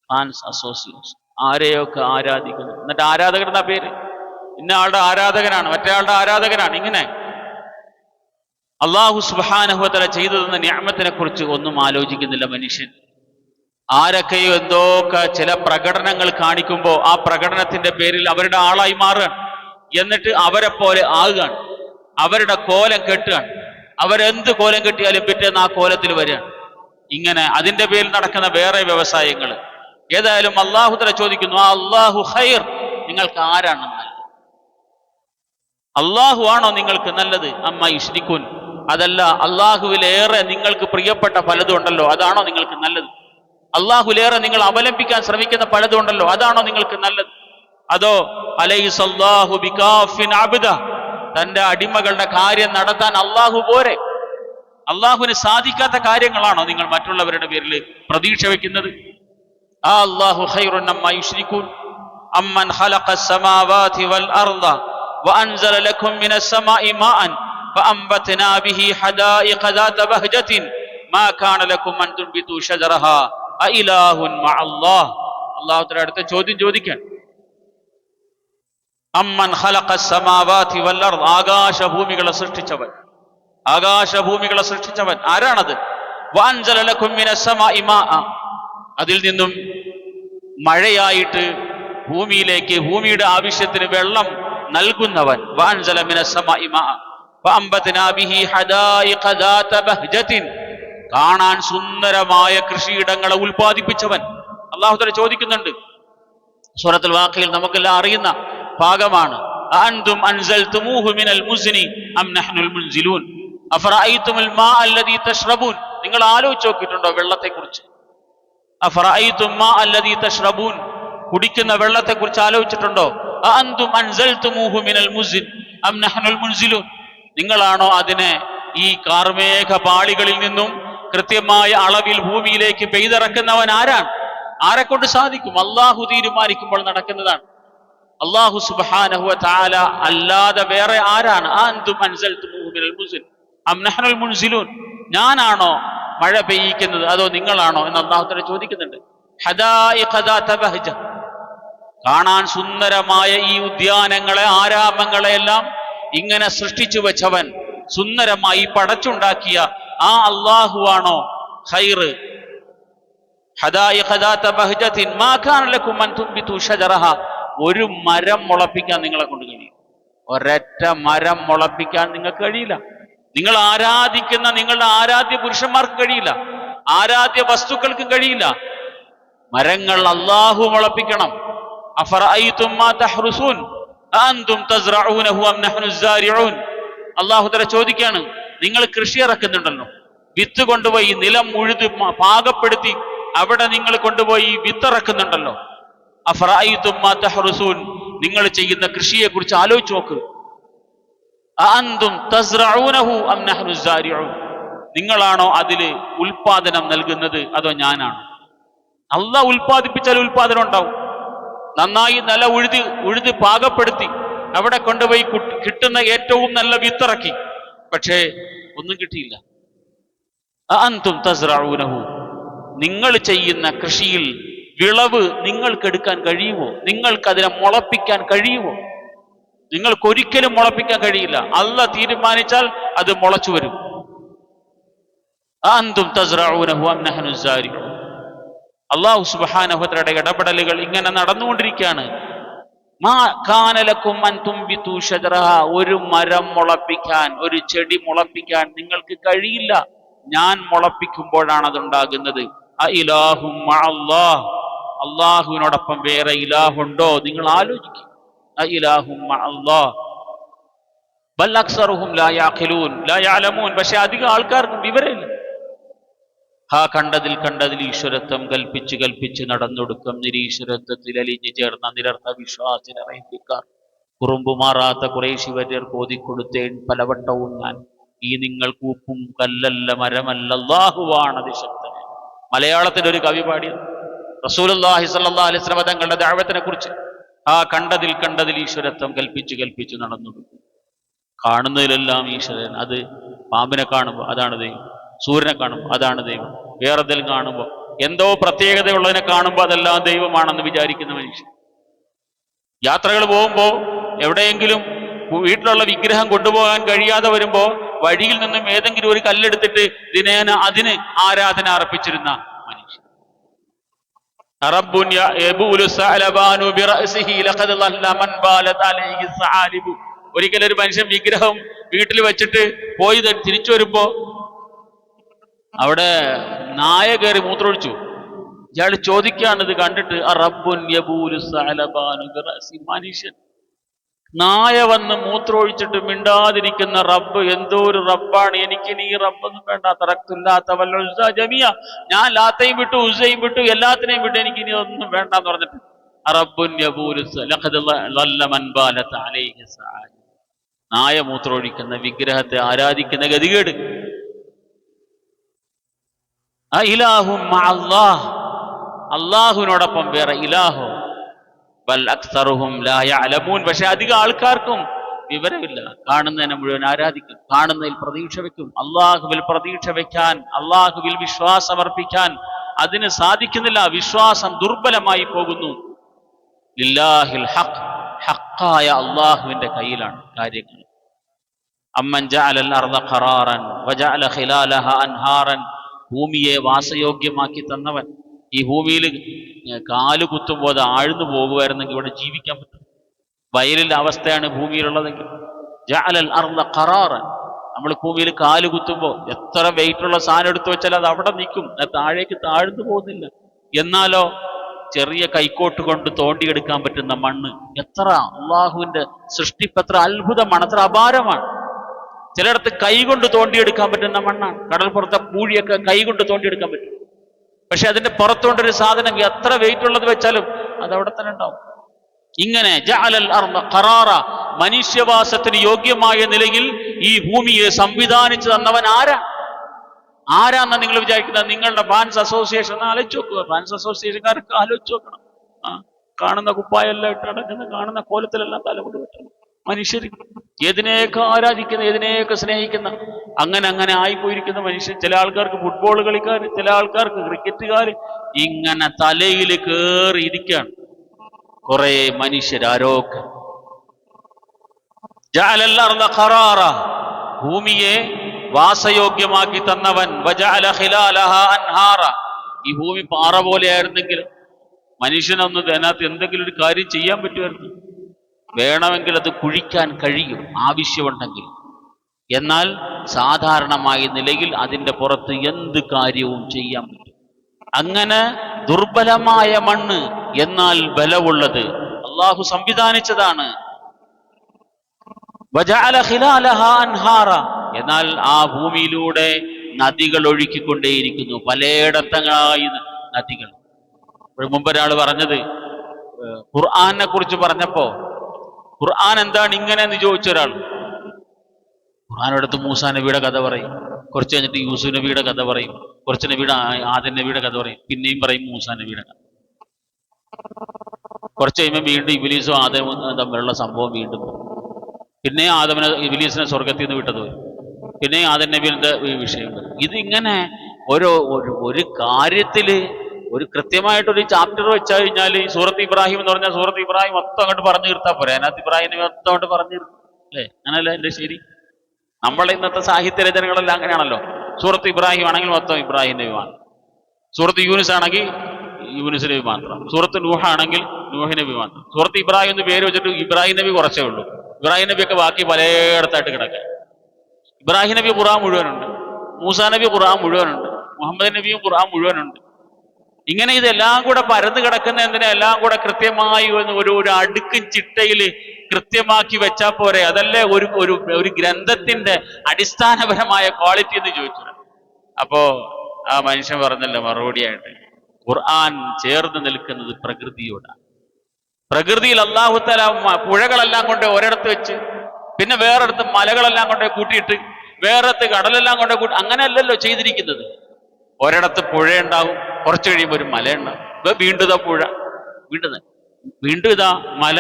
ഫാൻസ് അസോസിയേഷൻ, ആരെയൊക്കെ ആരാധിക്കുന്നു. എന്നിട്ട് ആരാധകർ എന്നാ പേര്, ഇന്ന ആളുടെ ആരാധകനാണ്, മറ്റേ ആരാധകനാണ്. ഇങ്ങനെ അള്ളാഹു സുബ്ഹാനഹു വ തആല ചെയ്തു തന്ന നിഅമത്തിനെ കുറിച്ച് ഒന്നും ആലോചിക്കുന്നില്ല മനുഷ്യൻ. ആരൊക്കെയോ എന്തൊക്കെ ചില പ്രകടനങ്ങൾ കാണിക്കുമ്പോൾ ആ പ്രകടനത്തിന്റെ പേരിൽ അവരുടെ ആളായി മാറുകയാണ്. എന്നിട്ട് അവരെ പോലെ ആകുകയാണ്, അവരുടെ കോലം കെട്ടുകയാണ്. അവരെന്ത് കോലം കെട്ടിയാലും പിറ്റേന്ന് ആ കോലത്തിൽ വരികയാണ്. ഇങ്ങനെ അതിന്റെ പേരിൽ നടക്കുന്ന വേറെ വ്യവസായങ്ങൾ. ഏതായാലും അള്ളാഹു തആല ചോദിക്കുന്നു, അല്ലാഹു ഖൈർ, നിങ്ങൾക്ക് ആരാണ് നല്ലത്? അള്ളാഹു ആണോ നിങ്ങൾക്ക് നല്ലത്? അമ്മാ യുശ്രികൂൻ, അതല്ല അള്ളാഹുവിലേറെ നിങ്ങൾക്ക് പ്രിയപ്പെട്ട പലതും ഉണ്ടല്ലോ, അതാണോ നിങ്ങൾക്ക് നല്ലത്? അള്ളാഹുലേറെ നിങ്ങൾ അവലംബിക്കാൻ ശ്രമിക്കുന്ന പലതും ഉണ്ടല്ലോ, അതാണോ നിങ്ങൾക്ക് നല്ലത്? അതോ അലൈസല്ലാഹു ബികാഫിൻ അബ്ദ, തന്റെ അടിമകളുടെ കാര്യം നടത്താൻ അള്ളാഹു പോരെ? അള്ളാഹുവിന് സാധിക്കാത്ത കാര്യങ്ങളാണോ നിങ്ങൾ മറ്റുള്ളവരുടെ പേരിൽ പ്രതീക്ഷ വെക്കുന്നത്? അല്ലാഹു ഖൈറുൻ അമ്മാ യുശ്രികൂൻ അമ്മൻ ഖലഖസ് സമാവാതി വൽ അർള വഅൻസല ലക്കും മിനസ് സമാഇ മാഅൻ ഫഅംബത്നാ ബിഹി ഹദായിഖ ദാത ബഹ്ജത്തിൻ മാ കാന ലക്കും അൻ തുൻബിതു ശജറഹാ അഇലാഹുൻ മഅല്ലാഹ്. അല്ലാഹു തആല അടുത്ത ചോദ്യം ചോദിക്കാൻ. അമ്മൻ ഖലഖസ് സമാവാതി വൽ അർള, ആകാശഭൂമികളെ സൃഷ്ടിച്ചവൻ, ആകാശഭൂമികളെ സൃഷ്ടിച്ചവൻ ആരാണത്? വഅൻസല ലക്കും മിനസ് സമാഇ മാഅ, അതിൽ നിന്നും മഴയായിട്ട് ഭൂമിയിലേക്ക്, ഭൂമിയുടെ ആവശ്യത്തിന് വെള്ളം നൽകുന്നവൻ. വഅൻസല മിനസ് സമാഇ മാഅ ഫഅംബത്നാ ബിഹി ഹദായിഖ ദാത ബഹ്ജത്തിൻ, കാണാൻ സുന്ദരമായ കൃഷിയിടങ്ങളെ ഉൽപ്പാദിപ്പിച്ചവൻ. അല്ലാഹു തആല ചോദിക്കുന്നുണ്ട്. സൂറത്തുൽ വാഖിയിൽ നമുക്കെല്ലാം അറിയുന്ന ഭാഗമാണ്. അഅൻതും അൻസൽതുമൂഹു മിനൽ മുസ്നി അം നഹ്നുൽ മുൻസിലൂൻ അഫറഅയ്തുമുൽ മാഅ അല്ലദീ തശ്റബൂൻ, നിങ്ങൾ ആലോചിച്ച് നോക്കിയിട്ടുണ്ടോ വെള്ളത്തെക്കുറിച്ച്? അഫറഅയ്തും മാഅ അല്ലദീ തശ്റബൂൻ, കുടിക്കുന്ന വെള്ളത്തെക്കുറിച്ച് ആലോചിച്ചിട്ടുണ്ടോ? അഅൻതും അൻസൽതുമൂഹു മിനൽ മുസ്നി അം നഹ്നുൽ മുൻസിലൂൻ, നിങ്ങളാണോ അതിനെ ഈ കാർമേഘ പാളികളിൽ നിന്നും കൃത്യമായ അളവിൽ ഭൂമിയിലേക്ക് പെയ്തിറക്കുന്നവൻ ആരാണ്? ആരെക്കൊണ്ട് സാധിക്കും? അള്ളാഹു തീരുമാനിക്കുമ്പോൾ നടക്കുന്നതാണ്. അള്ളാഹു സുബ്ഹാനഹു വ തആല അല്ലാതെ വേറെ ആരാണ്? അൻതും അൻസൽതുമൂഹു മിനൽ മുസ്നി അം നഹ്നുൽ മുൻസിലൂൻ, ഞാനാണോ മഴ പെയ്യിക്കുന്നത് അതോ നിങ്ങളാണോ എന്ന് അള്ളാഹു തആല ചോദിക്കുന്നുണ്ട്. ഹദായിഖ ദാത ബഹ്ജ, കാണാൻ സുന്ദരമായ ഈ ഉദ്യാനങ്ങളെ, ആരാമങ്ങളെ എല്ലാം ഇങ്ങനെ സൃഷ്ടിച്ചു വെച്ചവൻ, സുന്ദരമായി പടച്ചുണ്ടാക്കിയ ആ അള്ളാഹുവാണോ ഖൈർ? ഹദായിഖ ദാത ബഹ്ജത്തിൻ മാ കാന ലക്കും അൻ തുൻബിതു ശജറഹാ, ഒരു മരം മുളപ്പിക്കാൻ നിങ്ങളെ കൊണ്ട് കഴിയും? ഒരൊറ്റ മരം മുളപ്പിക്കാൻ നിങ്ങൾക്ക് കഴിയില്ല. നിങ്ങൾ ആരാധിക്കുന്ന നിങ്ങളുടെ ആരാധ്യ പുരുഷന്മാർക്ക് കഴിയില്ല, ആരാധ്യ വസ്തുക്കൾക്കും കഴിയില്ല. മരങ്ങൾ അല്ലാഹു മുളപ്പിക്കണം. അഫറഅയ്തും മാ തഹ്റുസൂൻ അഅൻതും തസ്റഊനഹു അം നഹ്നു സ്സാരിഊൻ. അല്ലാഹു തആല ചോദിക്കാണ്, നിങ്ങൾ കൃഷി ഇറക്കുന്നുണ്ടല്ലോ, വിത്ത് കൊണ്ടുപോയി നിലം ഉഴുത് പാകപ്പെടുത്തി അവിടെ നിങ്ങൾ കൊണ്ടുപോയി വിത്തിറക്കുന്നുണ്ടല്ലോ. അഫറഅയ്തും മാ തഹ്റുസൂൻ, നിങ്ങൾ ചെയ്യുന്ന കൃഷിയെ കുറിച്ച് ആലോചിച്ച് നോക്ക്. അഅൻതും തസ്റഊനഹു അം നഹ്നു സ്സാരിഊൻ, നിങ്ങളാണോ അതില് ഉൽപാദനം നൽകുന്നത് അതോ ഞാനാണോ? അല്ലാഹ് ഉൽപ്പാദിപ്പിച്ചാൽ ഉൽപാദനം ഉണ്ടാവും. നന്നായി നില ഉഴുത് പാകപ്പെടുത്തി അവിടെ കൊണ്ടുപോയി കിട്ടുന്ന ഏറ്റവും നല്ല വിത്തിറക്കി, പക്ഷേ ഒന്നും കിട്ടിയില്ല. അഅൻതും തസ്റഊനഹു, നിങ്ങൾ ചെയ്യുന്ന കൃഷിയിൽ വിളവ് നിങ്ങൾക്കെടുക്കാൻ കഴിയുമോ? നിങ്ങൾക്കതിനെ മുളപ്പിക്കാൻ കഴിയുമോ? നിങ്ങൾക്കൊരിക്കലും മുളപ്പിക്കാൻ കഴിയില്ല. അല്ലാഹ് തീരുമാനിച്ചാൽ അത് മുളച്ചു വരും. അഅൻതും തസ്റഊനഹു അം നഹ്നു സ്സാരിഊൻ. അല്ലാഹു സുബ്ഹാനഹു വ തആലയുടെ ഇടപെടലുകൾ ഇങ്ങനെ നടന്നുകൊണ്ടിരിക്കുകയാണ്. മാ കാന ലക്കും അൻ തുംബിതു ഷജറഹ, ഒരു മരം മുളപ്പിക്കാൻ, ഒരു ചെടി മുളപ്പിക്കാൻ നിങ്ങൾക്ക് കഴിയില്ല. ഞാൻ മുളപ്പിക്കുമ്പോഴാണ് അതുണ്ടാകുന്നത്. അഇലാഹും മഅല്ലാഹ്, അല്ലാഹുവിനോടൊപ്പം വേറെ ഇലാഹുണ്ടോ? നിങ്ങൾ ആലോചിക്കുക. അഇലാഹും മഅല്ലാഹ് ബൽ അക്സറുഹും ലാ യഅഖിലൂൻ ലാ യഅലമൂൻ. പക്ഷെ അധികം ആൾക്കാർക്കും വിവരമില്ല. കണ്ടതിൽ ഈശ്വരത്വം കൽപ്പിച്ച് നടന്നൊടുക്കം നിരീശ്വരത്വത്തിൽ അലിഞ്ഞു ചേർന്ന നിരർത്ഥ വിശ്വാസിനറിയിപ്പിക്കാർ കുറുമ്പുമാറാത്ത ഖുറൈശി വര്യർ കോതിക്കൊടുത്തേൻ പലവട്ടവും ഞാൻ, ഈ നിങ്ങൾ കൂപ്പും കല്ലല്ല മരമല്ല അല്ലാഹുവാണ് അതിശക്തൻ. മലയാളത്തിൽ ഒരു കവി പാടിയത് റസൂലുള്ളാഹി സ്വല്ലല്ലാഹു അലൈഹി വസല്ലം തങ്ങളുടെ ദഅവത്തിനെ കുറിച്ച്. കണ്ടതിൽ ഈശ്വരത്വം കൽപ്പിച്ച് നടന്നൊടുക്കും. കാണുന്നതിലെല്ലാം ഈശ്വരൻ. അത് പാമ്പിനെ കാണുമ്പോൾ അതാണ് ദൈവം, സൂര്യനെ കാണുമ്പോൾ അതാണ് ദൈവം, വേറെ എന്തെങ്കിലും കാണുമ്പോൾ എന്തോ പ്രത്യേകതയുള്ളതിനെ കാണുമ്പോൾ അതെല്ലാം ദൈവമാണെന്ന് വിചാരിക്കുന്ന മനുഷ്യൻ. യാത്രകൾ പോകുമ്പോൾ എവിടെയെങ്കിലും വീട്ടിലുള്ള വിഗ്രഹം കൊണ്ടുപോകാൻ കഴിയാതെ വരുമ്പോ വഴിയിൽ നിന്നും ഏതെങ്കിലും ഒരു കല്ലെടുത്തിട്ട് ദിനേന അതിന് ആരാധന അർപ്പിച്ചിരുന്ന മനുഷ്യൻ. ഒരിക്കലൊരു മനുഷ്യൻ വിഗ്രഹം വീട്ടിൽ വെച്ചിട്ട് പോയി തിരിച്ചു വരുമ്പോ അവിടെ നായ കയറി മൂത്രമൊഴിച്ചു. ഇയാൾ ചോദിക്കാണ് ഇത് കണ്ടിട്ട്, മനുഷ്യൻ നായ വന്ന് മൂത്രമൊഴിച്ചിട്ട് മിണ്ടാതിരിക്കുന്ന റബ്ബ് എന്തോ ഒരു റബ്ബാണ്, എനിക്കിനി ഈ റബ്ബൊന്നും വേണ്ട, തറക്തുല്ലാത്ത ജമിയ, ഞാൻ ലാത്തയും വിട്ടു ഉസ്സയും വിട്ടു എല്ലാത്തിനെയും വിട്ടു, എനിക്കിനി ഒന്നും വേണ്ടെന്ന് പറഞ്ഞിട്ട് നായ മൂത്രമൊഴിക്കുന്ന വിഗ്രഹത്തെ ആരാധിക്കുന്ന ഗതികേട്. അല്ലാഹുവിനോടൊപ്പം വേറെ ഇലാഹോ? ബൽ അക്സറുഹും ലാ യഅലമൂൻ. പക്ഷെ അധികം ആൾക്കാർക്കും വിവരമില്ല. കാണുന്നതിനെ മുഴുവൻ ആരാധിക്കും, കാണുന്നതിൽ പ്രതീക്ഷ വെക്കും. അള്ളാഹുവിൽ പ്രതീക്ഷ വെക്കാൻ, അള്ളാഹുവിൽ വിശ്വാസമർപ്പിക്കാൻ അതിന് സാധിക്കുന്നില്ല. വിശ്വാസം ദുർബലമായി പോകുന്നു. ലില്ലാഹിൽ ഹഖ്, ഹഖായ അള്ളാഹുവിന്റെ കയ്യിലാണ് കാര്യങ്ങൾ. അമ്മൻ ജഅലൽ അർദ ഖറാറൻ വജഅല ഖിലാലഹ അൻഹാറൻ, ഭൂമിയെ വാസയോഗ്യമാക്കി തന്നവൻ. ഈ ഭൂമിയിൽ കാല് കുത്തുമ്പോൾ അത് ആഴ്ന്നു പോകുമായിരുന്നെങ്കിൽ ഇവിടെ ജീവിക്കാൻ പറ്റും. വയലിന്റെ അവസ്ഥയാണ് ഭൂമിയിലുള്ളതെങ്കിൽ. ജഅലൽ അർദ ഖറാറൻ, നമ്മൾ ഭൂമിയിൽ കാല് കുത്തുമ്പോൾ എത്ര വെയിറ്റുള്ള സാധനം എടുത്തു വെച്ചാൽ അത് അവിടെ നിൽക്കും, താഴേക്ക് താഴ്ന്നു പോകുന്നില്ല. എന്നാലോ ചെറിയ കൈക്കോട്ട് കൊണ്ട് തോണ്ടിയെടുക്കാൻ പറ്റുന്ന മണ്ണ്, എത്ര അള്ളാഹുവിന്റെ സൃഷ്ടിപ്പ്, എത്ര അത്ഭുതമാണ്, എത്ര അപാരമാണ്. ചിലയിടത്ത് കൈകൊണ്ട് തോണ്ടിയെടുക്കാൻ പറ്റുന്ന മണ്ണാണ്. കടൽപ്പുറത്തെ പൂഴിയൊക്കെ കൈകൊണ്ട് തോണ്ടിയെടുക്കാൻ പറ്റും. പക്ഷെ അതിന്റെ പുറത്തുകൊണ്ടൊരു സാധനം എത്ര വെയിറ്റ് ഉള്ളത് വെച്ചാലും അത് അവിടെ തന്നെ ഉണ്ടാവും. ഇങ്ങനെ ജഅലൽ അർദ ഖറാറ, മനുഷ്യവാസത്തിന് യോഗ്യമായ നിലയിൽ ഈ ഭൂമിയെ സംവിധാനിച്ചു തന്നവൻ ആരാന്നാ നിങ്ങൾ വിചാരിക്കുന്നത്? നിങ്ങളുടെ ഫാൻസ് അസോസിയേഷൻ ഒന്ന് ആലോചിച്ച് നോക്കുക. ഫാൻസ് അസോസിയേഷൻകാരൊക്കെ ആലോചിച്ച് നോക്കണം. കാണുന്ന കുപ്പായെല്ലാം ഇട്ട് നടക്കുന്ന, കാണുന്ന കോലത്തിലെല്ലാം തലമുടി വെട്ടണം. മനുഷ്യർ ഏതിനെയൊക്കെ ആരാധിക്കുന്ന, ഏതിനെയൊക്കെ സ്നേഹിക്കുന്ന, അങ്ങനെ ആയിപ്പോയിരിക്കുന്ന മനുഷ്യൻ. ചില ആൾക്കാർക്ക് ഫുട്ബോൾ കളിക്കാർ, ചില ആൾക്കാർക്ക് ക്രിക്കറ്റുകാർ, ഇങ്ങനെ തലയിൽ കയറി ഇരിക്കുകയാണ് കുറെ മനുഷ്യരാരോഗ്യം. ജഅലൽ അർദ ഖറാറ, ഭൂമിയെ വാസയോഗ്യമാക്കി തന്നവൻ. വജഅല ഖിലാലഹ അൻഹാറ, ഈ ഭൂമി പാറ പോലെയായിരുന്നെങ്കിൽ മനുഷ്യനൊന്ന് അതിനകത്ത് എന്തെങ്കിലും ഒരു കാര്യം ചെയ്യാൻ പറ്റുമായിരുന്നു. വേണമെങ്കിൽ അത് കുഴിക്കാൻ കഴിയും ആവശ്യമുണ്ടെങ്കിൽ. എന്നാൽ സാധാരണമായ നിലയിൽ അതിൻ്റെ പുറത്ത് എന്ത് കാര്യവും ചെയ്യാൻ പറ്റും. അങ്ങനെ ദുർബലമായ മണ്ണ് എന്നാൽ ബലമുള്ളത് അള്ളാഹു സംവിധാനിച്ചതാണ്. വജഅല ഖിലാലഹാ അൻഹാറ, എന്നാൽ ആ ഭൂമിയിലൂടെ നദികൾ ഒഴുക്കിക്കൊണ്ടേയിരിക്കുന്നു, പലയിടത്തങ്ങളായി നദികൾ. മുമ്പ് ഒരാൾ പറഞ്ഞത്, ഖുർആനെ കുറിച്ച് പറഞ്ഞപ്പോ ഖുർആൻ എന്താണ് ഇങ്ങനെ എന്ന് ചോദിച്ച ഒരാൾ, ഖുർആനെടുത്ത് മൂസാ നബിയുടെ കഥ പറയും, കുറച്ച് കഴിഞ്ഞിട്ട് യൂസുഫ് നബിയുടെ കഥ പറയും, കുറച്ച് നബിയുടെ ആദം നബിയുടെ കഥ പറയും, പിന്നെയും പറയും മൂസാ നബിയുടെ കഥ. കുറച്ച് കഴിയുമ്പോൾ വീണ്ടും ഇബ്ലീസും ആദമും തമ്മിലുള്ള സംഭവം വീണ്ടും, പിന്നെ ഇബ്ലീസിനെ സ്വർഗത്തിൽ നിന്ന് വിട്ടത് വരും, പിന്നെ ആദം നബിയുടെ വിഷയം വരും. ഇതിങ്ങനെ ഒരു കാര്യത്തിൽ ഒരു കൃത്യമായിട്ടൊരു ചാപ്റ്റർ വെച്ച് കഴിഞ്ഞാൽ സൂറത്ത് ഇബ്രാഹിം എന്ന് പറഞ്ഞാൽ സൂറത്ത് ഇബ്രാഹിം മൊത്തം അങ്ങോട്ട് പറഞ്ഞു തീർത്താൽ പോരെ, അതിനകത്ത് ഇബ്രാഹിം നബി മൊത്തം അങ്ങോട്ട് പറഞ്ഞു തീർക്കും അല്ലേ? അങ്ങനല്ല എൻ്റെ ശരി. നമ്മളെ ഇന്നത്തെ സാഹിത്യ രചനകളെല്ലാം അങ്ങനെയാണല്ലോ. സൂറത്ത് ഇബ്രാഹിം ആണെങ്കിൽ മൊത്തം ഇബ്രാഹിം നബി മാത്രം, സൂറത്ത് യൂനുസ് ആണെങ്കിൽ യൂനുസ് നബി മാത്രം, സൂറത്ത് നൂഹ ആണെങ്കിൽ നൂഹ് നബി മാത്രം. സൂറത്ത് ഇബ്രാഹിം എന്ന് പേര് വെച്ചിട്ട് ഇബ്രാഹിം നബി കുറച്ചേ ഉള്ളൂ. ഇബ്രാഹിം നബിയൊക്കെ ബാക്കി പലയിടത്തായിട്ട് കിടക്കുക. ഇബ്രാഹിം നബി ഖുർആൻ മുഴുവനുണ്ട്, മൂസാ നബി ഖുർആൻ മുഴുവനുണ്ട്, മുഹമ്മദ് നബിയും ഖുർആൻ മുഴുവനുണ്ട്. ഇങ്ങനെ ഇതെല്ലാം കൂടെ പരന്നു കിടക്കുന്ന എന്തിനാ, എല്ലാം കൂടെ കൃത്യമായി ഒരു അടുക്കും ചിട്ടയിൽ കൃത്യമാക്കി വെച്ചാൽ പോരെ? അതല്ലേ ഒരു ഗ്രന്ഥത്തിന്റെ അടിസ്ഥാനപരമായ ക്വാളിറ്റി എന്ന് ചോദിച്ചു. അപ്പോ ആ മനുഷ്യൻ പറഞ്ഞല്ലോ മറുപടിയായിട്ട്, ഖുർആൻ ചേർന്ന് നിൽക്കുന്നത് പ്രകൃതിയോടാണ്. പ്രകൃതിയിൽ അല്ലാഹു തആല പുഴകളെല്ലാം കൊണ്ട് ഒരിടത്ത് വെച്ച്, പിന്നെ വേറെടുത്ത് മലകളെല്ലാം കൊണ്ട് കൂട്ടിയിട്ട്, വേറെടുത്ത് കടലെല്ലാം കൊണ്ട് കൂട്ടി, അങ്ങനെയല്ലല്ലോ ചെയ്തിരിക്കുന്നത്. ഒരിടത്ത് പുഴയുണ്ടാവും, കുറച്ച് കഴിയുമ്പോൾ ഒരു മലയുണ്ടാവും, വീണ്ടും ഇതാ പുഴ, വീണ്ടും ഇതാ മല,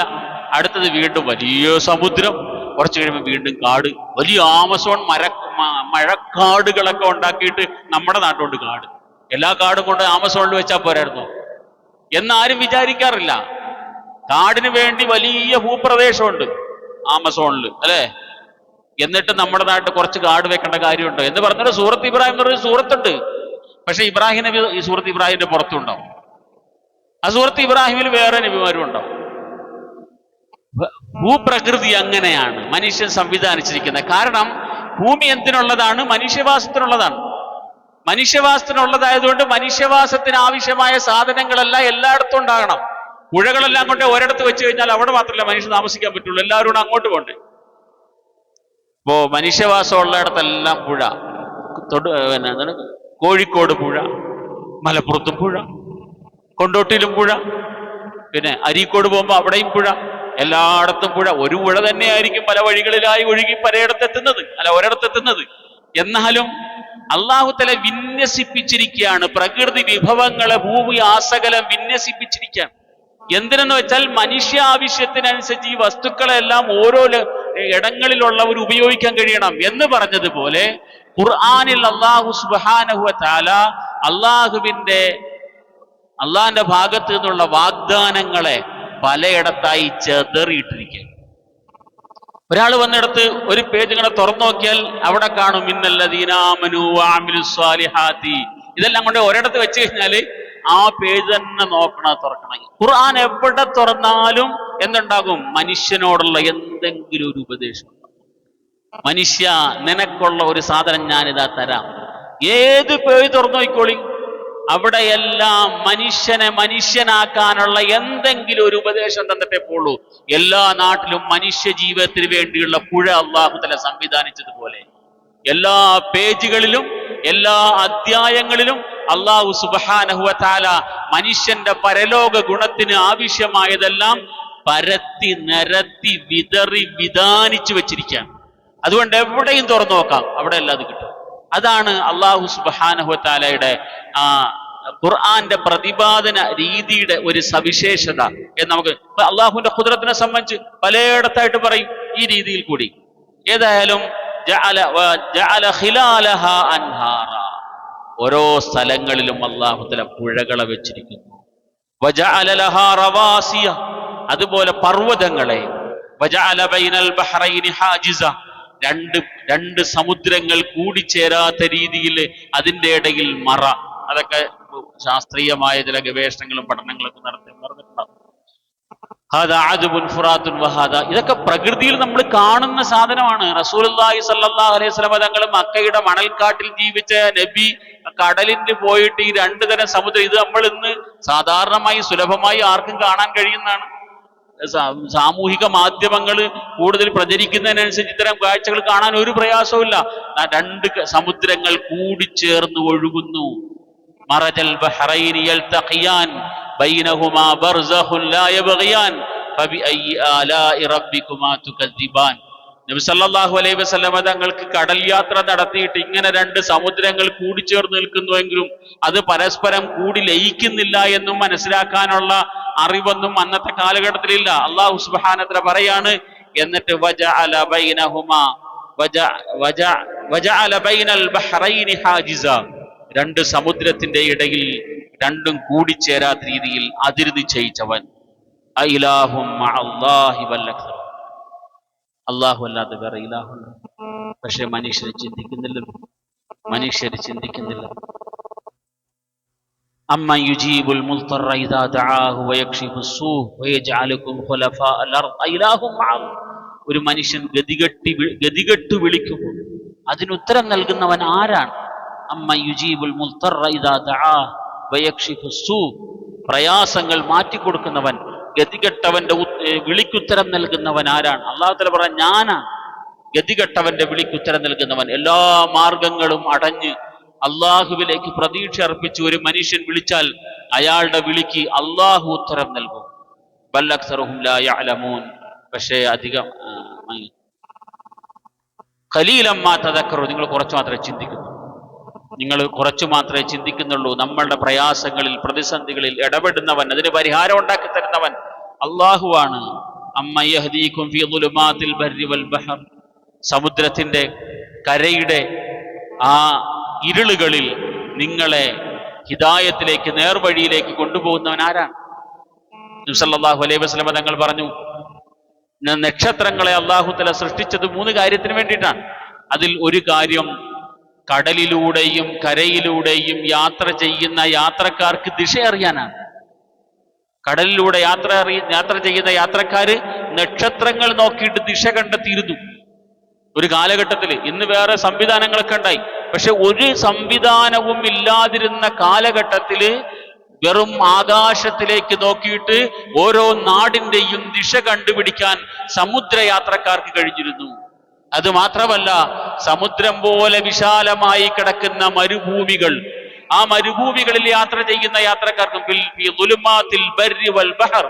അടുത്തത് വീണ്ടും വലിയ സമുദ്രം, കുറച്ച് കഴിയുമ്പോൾ വീണ്ടും കാട്, വലിയ ആമസോൺ മഴക്കാടുകളൊക്കെ ഉണ്ടാക്കിയിട്ട് നമ്മുടെ നാട്ടുകൊണ്ട് കാട്. എല്ലാ കാടും കൊണ്ട് ആമസോണിൽ വെച്ചാൽ പോരായിരുന്നോ എന്നാരും വിചാരിക്കാറില്ല. കാടിന് വേണ്ടി വലിയ ഭൂപ്രദേശമുണ്ട് ആമസോണിൽ അല്ലേ, എന്നിട്ട് നമ്മുടെ നാട്ടിൽ കുറച്ച് കാട് വെക്കേണ്ട കാര്യമുണ്ടോ എന്ന് പറഞ്ഞാൽ സൂറത്ത് ഇബ്രാഹിം എന്ന് പറഞ്ഞ സൂറത്തുണ്ട്. പക്ഷെ ഇബ്രാഹിം നബി ഈ സൂറത്ത് ഇബ്രാഹിമിന്റെ പുറത്തുണ്ടാവും, ആ സൂറത്ത് ഇബ്രാഹിമിൽ വേറെ നബിമാരും ഉണ്ടാവും. ഭൂപ്രകൃതി അങ്ങനെയാണ് മനുഷ്യൻ സംവിധാനിച്ചിരിക്കുന്നത്. കാരണം ഭൂമി എന്തിനുള്ളതാണ്? മനുഷ്യവാസത്തിനുള്ളതാണ്. മനുഷ്യവാസത്തിനുള്ളതായതുകൊണ്ട് മനുഷ്യവാസത്തിന് ആവശ്യമായ സാധനങ്ങളെല്ലാം എല്ലായിടത്തും ഉണ്ടാകണം. പുഴകളെല്ലാം കൊണ്ട് ഒരിടത്ത് വെച്ച് കഴിഞ്ഞാൽ അവിടെ മാത്രമല്ല മനുഷ്യൻ താമസിക്കാൻ പറ്റുള്ളൂ, എല്ലാവരും കൂടെ അങ്ങോട്ട് പോണ്ടേ. ഇപ്പോ മനുഷ്യവാസം ഉള്ളയിടത്തെല്ലാം പുഴ, പിന്നെ കോഴിക്കോട് പുഴ, മലപ്പുറത്തും പുഴ, കൊണ്ടോട്ടിയിലും പുഴ, പിന്നെ അരീക്കോട് പോകുമ്പോൾ അവിടെയും പുഴ, എല്ലായിടത്തും പുഴ. ഒരു പുഴ തന്നെയായിരിക്കും പല വഴികളിലായി ഒഴുകി പലയിടത്തെത്തുന്നത്, അല്ല ഒരിടത്തെത്തുന്നത്. എന്നാലും അല്ലാഹു തആല വിന്യസിപ്പിച്ചിരിക്കുകയാണ് പ്രകൃതി വിഭവങ്ങളെ, ഭൂമി ആസകലം വിന്യസിപ്പിച്ചിരിക്കുകയാണ്. എന്തിനെന്ന് വെച്ചാൽ മനുഷ്യ ആവശ്യത്തിനനുസരിച്ച് ഈ വസ്തുക്കളെല്ലാം ഓരോ ഇടങ്ങളിലുള്ളവർ ഉപയോഗിക്കാൻ കഴിയണം എന്ന് പറഞ്ഞതുപോലെ ഖുർആനിൽ അല്ലാഹു സുബ്ഹാനഹു വ തആല അള്ളാഹിന്റെ ഭാഗത്ത് നിന്നുള്ള വാഗ്ദാനങ്ങളെ പലയിടത്തായി ചെതറിയിട്ടിരിക്കുകയാണ്. ഒരാൾ വന്നിടത്ത് ഒരു പേജ് ഇങ്ങനെ തുറന്നു നോക്കിയാൽ അവിടെ കാണും ഇന്നല്ലദീന ആമനൂ വഅമിലുസ് സാലിഹാത്തി. ഇതെല്ലാം കൊണ്ട് ഒരിടത്ത് വെച്ച് കഴിഞ്ഞാല് ആ പേജ് തന്നെ നോക്കണം, തുറക്കണം. ഖുർആൻ എവിടെ തുറന്നാലും എന്തുണ്ടാകും? മനുഷ്യനോടുള്ള എന്തെങ്കിലും ഒരു ഉപദേശം. മനുഷ്യ, നിനക്കുള്ള ഒരു സാധനം ഞാനിതാ തരാം. ഏത് പേജ് തുറന്നു നോക്കിക്കോളി, അവിടെയെല്ലാം മനുഷ്യനെ മനുഷ്യനാക്കാനുള്ള എന്തെങ്കിലും ഒരു ഉപദേശം തന്നിട്ടേ പോളൂ. എല്ലാ നാട്ടിലും മനുഷ്യ ജീവിതത്തിന് വേണ്ടിയുള്ള പുഴ അല്ലാഹു തആല സംവിധാനിച്ചതുപോലെ എല്ലാ പേജുകളിലും എല്ലാ അധ്യായങ്ങളിലും അല്ലാഹു സുബ്ഹാനഹു വ തആല മനുഷ്യന്റെ പരലോക ഗുണത്തിന് ആവശ്യമായതെല്ലാം പരത്തി നിരത്തി വിതറി വിധാനിച്ചു വെച്ചിരിക്കുകയാണ്. അതുകൊണ്ട് എവിടെയും തുറന്നു നോക്കാം, അവിടെ എല്ലാം അത് കിട്ടും. അതാണ് അല്ലാഹു സുബ്ഹാനഹു വ തആലയുടെ ഖുർആന്റെ പ്രതിപാദന രീതിയുടെ ഒരു സവിശേഷത എന്ന് നമുക്ക് അള്ളാഹുവിന്റെ ഖുദ്റത്തിനെ സംബന്ധിച്ച് പലയിടത്തായിട്ട് പറയും ഈ രീതിയിൽ കൂടി. ഏതായാലും ജഅല ഖിലാലഹാ അൻഹാറ, ഓരോ സ്ഥലങ്ങളിലും അല്ലാഹു തആല പുഴകളെ വെച്ചിരിക്കുന്നു. വജഅല ലഹാ റവാസിയ, അതുപോലെ പർവ്വതങ്ങളെ. വജഅല ബൈനൽ ബഹ്റൈനി ഹാജിസ, രണ്ട് സമുദ്രങ്ങൾ കൂടിച്ചേരാത്ത രീതിയിൽ അതിൻ്റെ ഇടയിൽ മറ. അതൊക്കെ ശാസ്ത്രീയമായ ചില ഗവേഷണങ്ങളും പഠനങ്ങളൊക്കെ നടത്തിയിട്ടുണ്ടാവും. ഹാദാ അദ്ബുൻ ഫുറാത്തുൻ വഹാദാ. ഇതൊക്കെ പ്രകൃതിയിൽ നമ്മൾ കാണുന്ന സാധനമാണ്. റസൂലുള്ളാഹി സ്വല്ലല്ലാഹു അലൈഹി വസല്ലം തങ്ങൾ മക്കയുടെ മണൽക്കാട്ടിൽ ജീവിച്ച നബി കടലിന് പോയിട്ട് ഈ രണ്ടു തരം സമുദ്രം, ഇത് നമ്മൾ ഇന്ന് സാധാരണമായി സുലഭമായി ആർക്കും കാണാൻ കഴിയുന്നതാണ്. സാമൂഹിക മാധ്യമങ്ങൾ കൂടുതൽ പ്രചരിക്കുന്നതിനനുസരിച്ച് ഇത്തരം കാഴ്ചകൾ കാണാൻ ഒരു പ്രയാസവും. രണ്ട് സമുദ്രങ്ങൾ കൂടിച്ചേർന്ന് ഒഴുകുന്നു. മറജൽ ബഹ്റൈനി യൽതഖിയാൻ ബൈനഹുമാ ബർസഖുൻ ലാ യബ്ഗിയാൻ ഫബിഅയ്യി ആലാഇ റബ്ബികുമാ തുകദ്ദിബാൻ. നബി സല്ലല്ലാഹു അലൈഹി വസല്ലം തങ്ങൾക്ക് കടൽ യാത്ര നടത്തിയിട്ട് ഇങ്ങനെ രണ്ട് സമുദ്രങ്ങൾ കൂടിച്ചേർന്ന് നിൽക്കുന്നുവെങ്കിലും അത് പരസ്പരം കൂടി ലയിക്കുന്നില്ല എന്നും മനസ്സിലാക്കാനുള്ള അറിവൊന്നും അന്നത്തെ കാലഘട്ടത്തിലില്ല. അല്ലാഹു സുബ്ഹാനഹു വ തആല പറയാണ്, എന്നിട്ട് വജഅല ബൈനഹുമാ വജഅല ബൈനൽ ബഹ്റൈനി ഹാജിസ, രണ്ട് സമുദ്രത്തിന്റെ ഇടയിൽ രണ്ടും കൂടിച്ചേരാത്ത രീതിയിൽ അതിര് നിശ്ചയിച്ചവൻ. അഇലാഹും മഅല്ലാഹി വൽ അക്സർ, അല്ലാഹു അല്ലാതെ വേറെ ഇലാഹുണ്ട്. പക്ഷെ മനുഷ്യർ ചിന്തിക്കുന്നില്ല. അമ്മൻ യുജീബുൽ മുൽത്തറ ഇദാ ദഅാഹു വയക്ഷിഫു സൂ വയജ്അലുകും ഖുലഫാ അൽ അർദ് അഇലാഹും മഅല്ലാഹ്. ഒരു മനുഷ്യൻ ഗതികെട്ട് വിളിക്കുമ്പോൾ അതിനുത്തരം നൽകുന്നവൻ ആരാണ്? അമ്മൻ യുജീബുൽ മുൽത്തറ ഇദാ ദഅാഹു വയക്ഷിഫു സൂ, പ്രയാസങ്ങൾ മാറ്റിക്കൊടുക്കുന്നവൻ, ഗതികെട്ടവന്റെ വിളിക്കുത്തരം നൽകുന്നവൻ ആരാണ്? അല്ലാഹു തആല പറഞ്ഞ ഞാനാണ് ഗതികെട്ടവന്റെ വിളിക്കുത്തരം നൽകുന്നവൻ. എല്ലാ മാർഗങ്ങളും അടഞ്ഞ് അള്ളാഹുവിലേക്ക് പ്രതീക്ഷ അർപ്പിച്ച് ഒരു മനുഷ്യൻ വിളിച്ചാൽ അയാളുടെ വിളിക്ക് അള്ളാഹു ഉത്തരം നൽകും. ബൽ അക്സറുഹും ലാ യഅലമൂൻ, പക്ഷേ അധികം ഖലീലൻ മാ തദക്കറൂൻ, നിങ്ങൾ കുറച്ചു മാത്രമേ ചിന്തിക്കുന്നുള്ളൂ. നമ്മളുടെ പ്രയാസങ്ങളിൽ, പ്രതിസന്ധികളിൽ ഇടപെടുന്നവൻ, അതിന് പരിഹാരം ഉണ്ടാക്കി തരുന്നവൻ അള്ളാഹുവാണ്. അമ്മ യഹ്ദീകും ഫീ ദുലുമാതിൽ ബർരി വൽ ബഹർ, സമുദ്രത്തിന്റെ കരയുടെ ആ ഇരുളുകളിൽ നിങ്ങളെ ഹിദായത്തിലേക്ക്, നേർവഴിയിലേക്ക് കൊണ്ടുപോകുന്നവൻ ആരാണ്? നബി സല്ലല്ലാഹു അലൈഹി വസല്ലം തങ്ങൾ പറഞ്ഞു, നക്ഷത്രങ്ങളെ അല്ലാഹു തആല സൃഷ്ടിച്ചത് 3 കാര്യത്തിന് വേണ്ടിയിട്ടാണ്. അതിൽ ഒരു കാര്യം കടലിലൂടെയും കരയിലൂടെയും യാത്ര ചെയ്യുന്ന യാത്രക്കാർക്ക് ദിശ അറിയാനാണ്. കടലിലൂടെ യാത്ര ചെയ്യുന്ന യാത്രക്കാര് നക്ഷത്രങ്ങൾ നോക്കിയിട്ട് ദിശ കണ്ടെത്തിയിരുന്നു ഒരു കാലഘട്ടത്തിൽ. ഇന്ന് വേറെ സംവിധാനങ്ങളൊക്കെ ഉണ്ടായി. പക്ഷെ ഒരു സംവിധാനവും ഇല്ലാതിരുന്ന കാലഘട്ടത്തില് വെറും ആകാശത്തിലേക്ക് നോക്കിയിട്ട് ഓരോ നാടിന്റെയും ദിശ കണ്ടുപിടിക്കാൻ സമുദ്രയാത്രക്കാർക്ക് കഴിഞ്ഞിരുന്നു. അത് മാത്രമല്ല, സമുദ്രം പോലെ വിശാലമായി കിടക്കുന്ന മരുഭൂമികൾ, ആ മരുഭൂമികളിൽ യാത്ര ചെയ്യുന്ന യാത്രക്കാർക്കും ബർരി വൽ ബഹർ,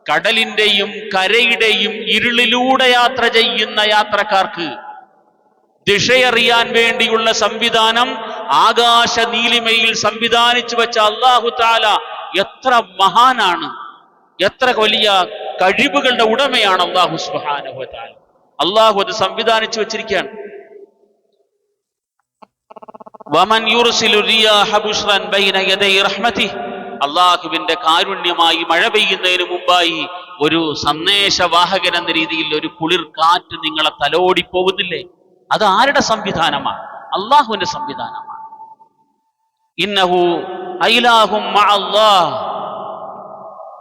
കടലിന്റെയും കരയുടെയും ഇരുളിലൂടെ യാത്ര ചെയ്യുന്ന യാത്രക്കാർക്ക് ദിശയറിയാൻ വേണ്ടിയുള്ള സംവിധാനം ആകാശ നീലിമയിൽ സംവിധാനിച്ചു വെച്ച അല്ലാഹു തആല എത്ര മഹാനാണ്, എത്ര വലിയ കഴിവുകളുടെ ഉടമയാണ് അല്ലാഹു സുബ്ഹാനഹു വ തആല. അല്ലാഹു അത് സംവിധാനിച്ചു വെച്ചിരിക്കുകയാണ്. വമൻ യുർസിലു റിയാഹ ബുശ്റൻ ബൈന യദൈ റഹ്മതിഹി, അല്ലാഹുവിന്റെ കാരുണ്യമായി മഴ പെയ്യുന്നതിന് മുമ്പായി ഒരു സന്ദേശവാഹകൻ എന്ന രീതിയിൽ ഒരു കുളിർ കാറ്റ് നിങ്ങളെ തലോടി പോകുന്നില്ലേ? അത് ആരുടെ സംവിധാനമാണ്? അല്ലാഹുവിന്റെ സംവിധാനമാണ്. ഇന്നഹു ഇലാഹും മഅല്ലാഹ്,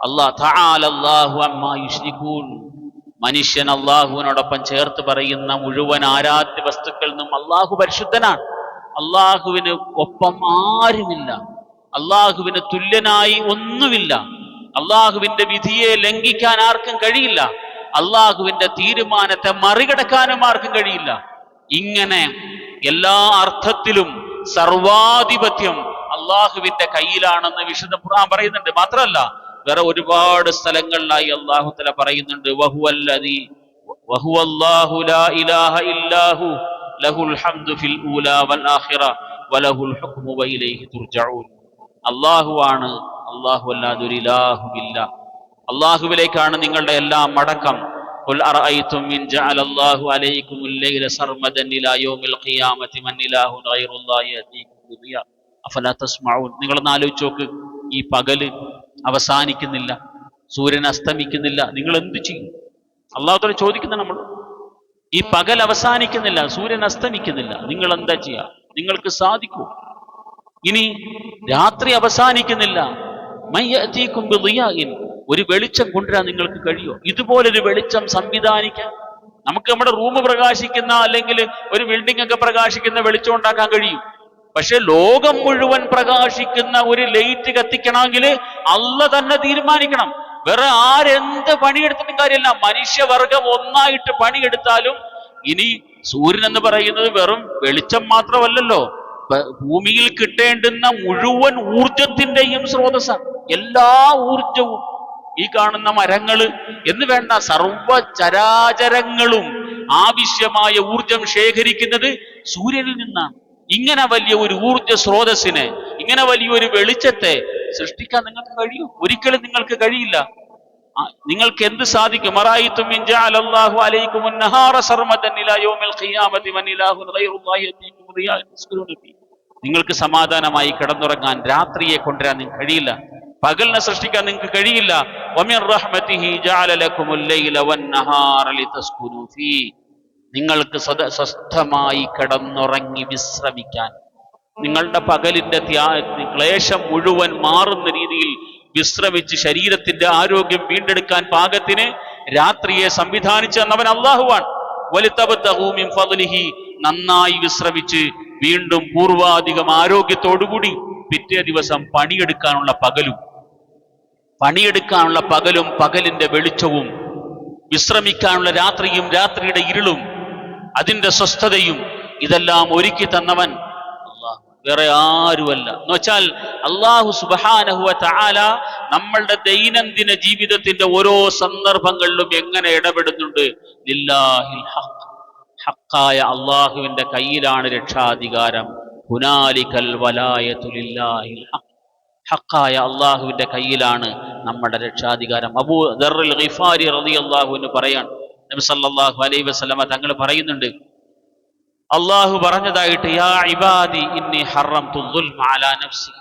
അല്ലാഹു തആല അല്ലാഹു അമ്മാ യുശ്രികൂൻ. മനുഷ്യൻ അള്ളാഹുവിനോടൊപ്പം ചേർത്ത് പറയുന്ന മുഴുവൻ ആരാധ്യ വസ്തുക്കളിൽ നിന്നും അള്ളാഹു പരിശുദ്ധനാണ്. അള്ളാഹുവിന് ഒപ്പം ആരുമില്ല, അള്ളാഹുവിന് തുല്യനായി ഒന്നുമില്ല. അള്ളാഹുവിന്റെ വിധിയെ ലംഘിക്കാൻ ആർക്കും കഴിയില്ല, അള്ളാഹുവിന്റെ തീരുമാനത്തെ മറികടക്കാനും ആർക്കും കഴിയില്ല. ഇങ്ങനെ എല്ലാ അർത്ഥത്തിലും സർവാധിപത്യം അള്ളാഹുവിന്റെ കയ്യിലാണെന്ന് വിശുദ്ധ ഖുർആൻ പറയുന്നുണ്ട്. മാത്രമല്ല, വേറെ ഒരുപാട് സ്ഥലങ്ങളിലായി അല്ലാഹു തആല പറയുന്നുണ്ട്, വഹുവല്ലാഹു ലാ ഇലാഹ ഇല്ലാഹു ലഹുൽ ഹംദു ഫിൽ ഊലാ വൽ ആഖിറ വലഹുൽ ഹുക്മു വഇലൈഹി തുർജഊൻ. അല്ലാഹുവാണ്, അല്ലാഹു അല്ലാതെ ഒരു ഇലാഹുവില്ല, അല്ലാഹുവിലേക്കാണ് നിങ്ങളുടെ എല്ലാ മടക്കം. ഖുൽ അറഅയ്തും ഇൻ ജഅലല്ലാഹു അലൈക്കുമുൽ ലൈല സർമദൻ ഇലാ യൗമിൽ ഖിയാമത്തി മൻ ഇലാഹുൻ ഗൈറുല്ലാഹി യഅതീകും ബിദിയാ അഫലാ തസ്മഊൻ. നിങ്ങളൊന്ന് ആലോചിച്ച് നോക്ക്, ഈ പകല് അവസാനിക്കുന്നില്ല, സൂര്യൻ അസ്തമിക്കുന്നില്ല, നിങ്ങൾ എന്ത് ചെയ്യും? അല്ലാഹു തആല ചോദിക്കുന്ന നമ്മൾ, ഈ പകൽ അവസാനിക്കുന്നില്ല, സൂര്യൻ അസ്തമിക്കുന്നില്ല, നിങ്ങൾ എന്താ ചെയ്യുക? നിങ്ങൾക്ക് സാധിക്കൂ? ഇനി രാത്രി അവസാനിക്കുന്നില്ല, മൻ യഅതീകും ബിദിയാഇൻ, ഒരു വെളിച്ചം കൊണ്ടുവരാൻ നിങ്ങൾക്ക് കഴിയോ? ഇതുപോലൊരു വെളിച്ചം സംവിധാനിക്കാൻ നമുക്ക് നമ്മുടെ റൂം പ്രകാശിക്കുന്ന അല്ലെങ്കിൽ ഒരു ബിൽഡിംഗ് ഒക്കെ പ്രകാശിക്കുന്ന വെളിച്ചം ഉണ്ടാക്കാൻ കഴിയും. പക്ഷെ ലോകം മുഴുവൻ പ്രകാശിക്കുന്ന ഒരു ലൈറ്റ് കത്തിക്കണമെങ്കിൽ അള്ള തന്നെ തീരുമാനിക്കണം. വേറെ ആരെന്ത് പണിയെടുത്തിട്ടും കാര്യമില്ല. മനുഷ്യവർഗം ഒന്നായിട്ട് പണിയെടുത്താലും ഇനി സൂര്യൻ എന്ന് പറയുന്നത് വെറും വെളിച്ചം മാത്രമല്ലല്ലോ, ഭൂമിയിൽ കിട്ടേണ്ടുന്ന മുഴുവൻ ഊർജത്തിന്റെയും സ്രോതസ്സാണ്. എല്ലാ ഊർജവും ഈ കാണുന്ന മരങ്ങള് എന്ന് വേണ്ട സർവ ചരാചരങ്ങളും ആവശ്യമായ ഊർജം ശേഖരിക്കുന്നത് സൂര്യനിൽ നിന്നാണ്. ഇങ്ങനെ വലിയ ഒരു ഊർജ സ്രോതസ്സിനെ, ഇങ്ങനെ വലിയൊരു വെളിച്ചത്തെ സൃഷ്ടിക്കാൻ നിങ്ങൾക്ക് കഴിയും? ഒരിക്കലും നിങ്ങൾക്ക് കഴിയില്ല. നിങ്ങൾക്ക് എന്ത് സാധിക്കും? നിങ്ങൾക്ക് സമാധാനമായി കിടന്നുറങ്ങാൻ രാത്രിയെ കൊണ്ടുവരാൻ നിങ്ങൾക്ക് കഴിയില്ല. പകലിനെ സൃഷ്ടിക്കാൻ നിങ്ങൾക്ക് കഴിയില്ല. നിങ്ങൾക്ക് സ്വസ്ഥമായി കിടന്നുറങ്ങി വിശ്രമിക്കാൻ, നിങ്ങളുടെ പകലിന്റെ ക്ലേശം മുഴുവൻ മാറുന്ന രീതിയിൽ വിശ്രമിച്ച് ശരീരത്തിന്റെ ആരോഗ്യം വീണ്ടെടുക്കാൻ പാകത്തിന് രാത്രിയെ സംവിധാനിച്ചു തന്നവൻ അല്ലാഹുവാണ്. വലിതബ്തഗൂ മിൻ ഫദ്ലിഹി, നന്നായി വിശ്രമിച്ച് വീണ്ടും പൂർവാധികം ആരോഗ്യത്തോടുകൂടി പിറ്റേ ദിവസം പണിയെടുക്കാനുള്ള പകലും പകലിന്റെ വെളിച്ചവും, വിശ്രമിക്കാനുള്ള രാത്രിയും രാത്രിയുടെ ഇരുളും അതിന്റെ സ്വസ്ഥതയും ഇതെല്ലാം ഒരുക്കി തന്നവൻ അല്ലാഹു, വേറെ ആരുമല്ല. എന്ന് വെച്ചാൽ അല്ലാഹു സുബ്ഹാനഹു വ തആല നമ്മളുടെ ദൈനംദിന ജീവിതത്തിന്റെ ഓരോ സന്ദർഭങ്ങളിലും എങ്ങനെ ഇടപെടുന്നുണ്ട്. ലില്ലാഹിൽ ഹഖ്, ഹഖായ അല്ലാഹുവിന്റെ കയ്യിലാണ് രക്ഷാധികാരം. ഹുനാലികൽ വലായതു ലില്ലാഹിൽ ഹഖ്, ഹഖായ അല്ലാഹുവിന്റെ കയ്യിലാണ് നമ്മുടെ രക്ഷാധികാരം. അബൂ ദർറുൽ ഗിഫാരി റളിയല്ലാഹു അൻഹു പറയാണ്, നബി സല്ലല്ലാഹു അലൈഹി വസല്ലമ തങ്ങൾ പറയുന്നുണ്ട്, അള്ളാഹു പറഞ്ഞതായിട്ട്, യാ ഇബാദി ഇന്നി ഹറംതു ദുൽമ അലാ നഫ്സി,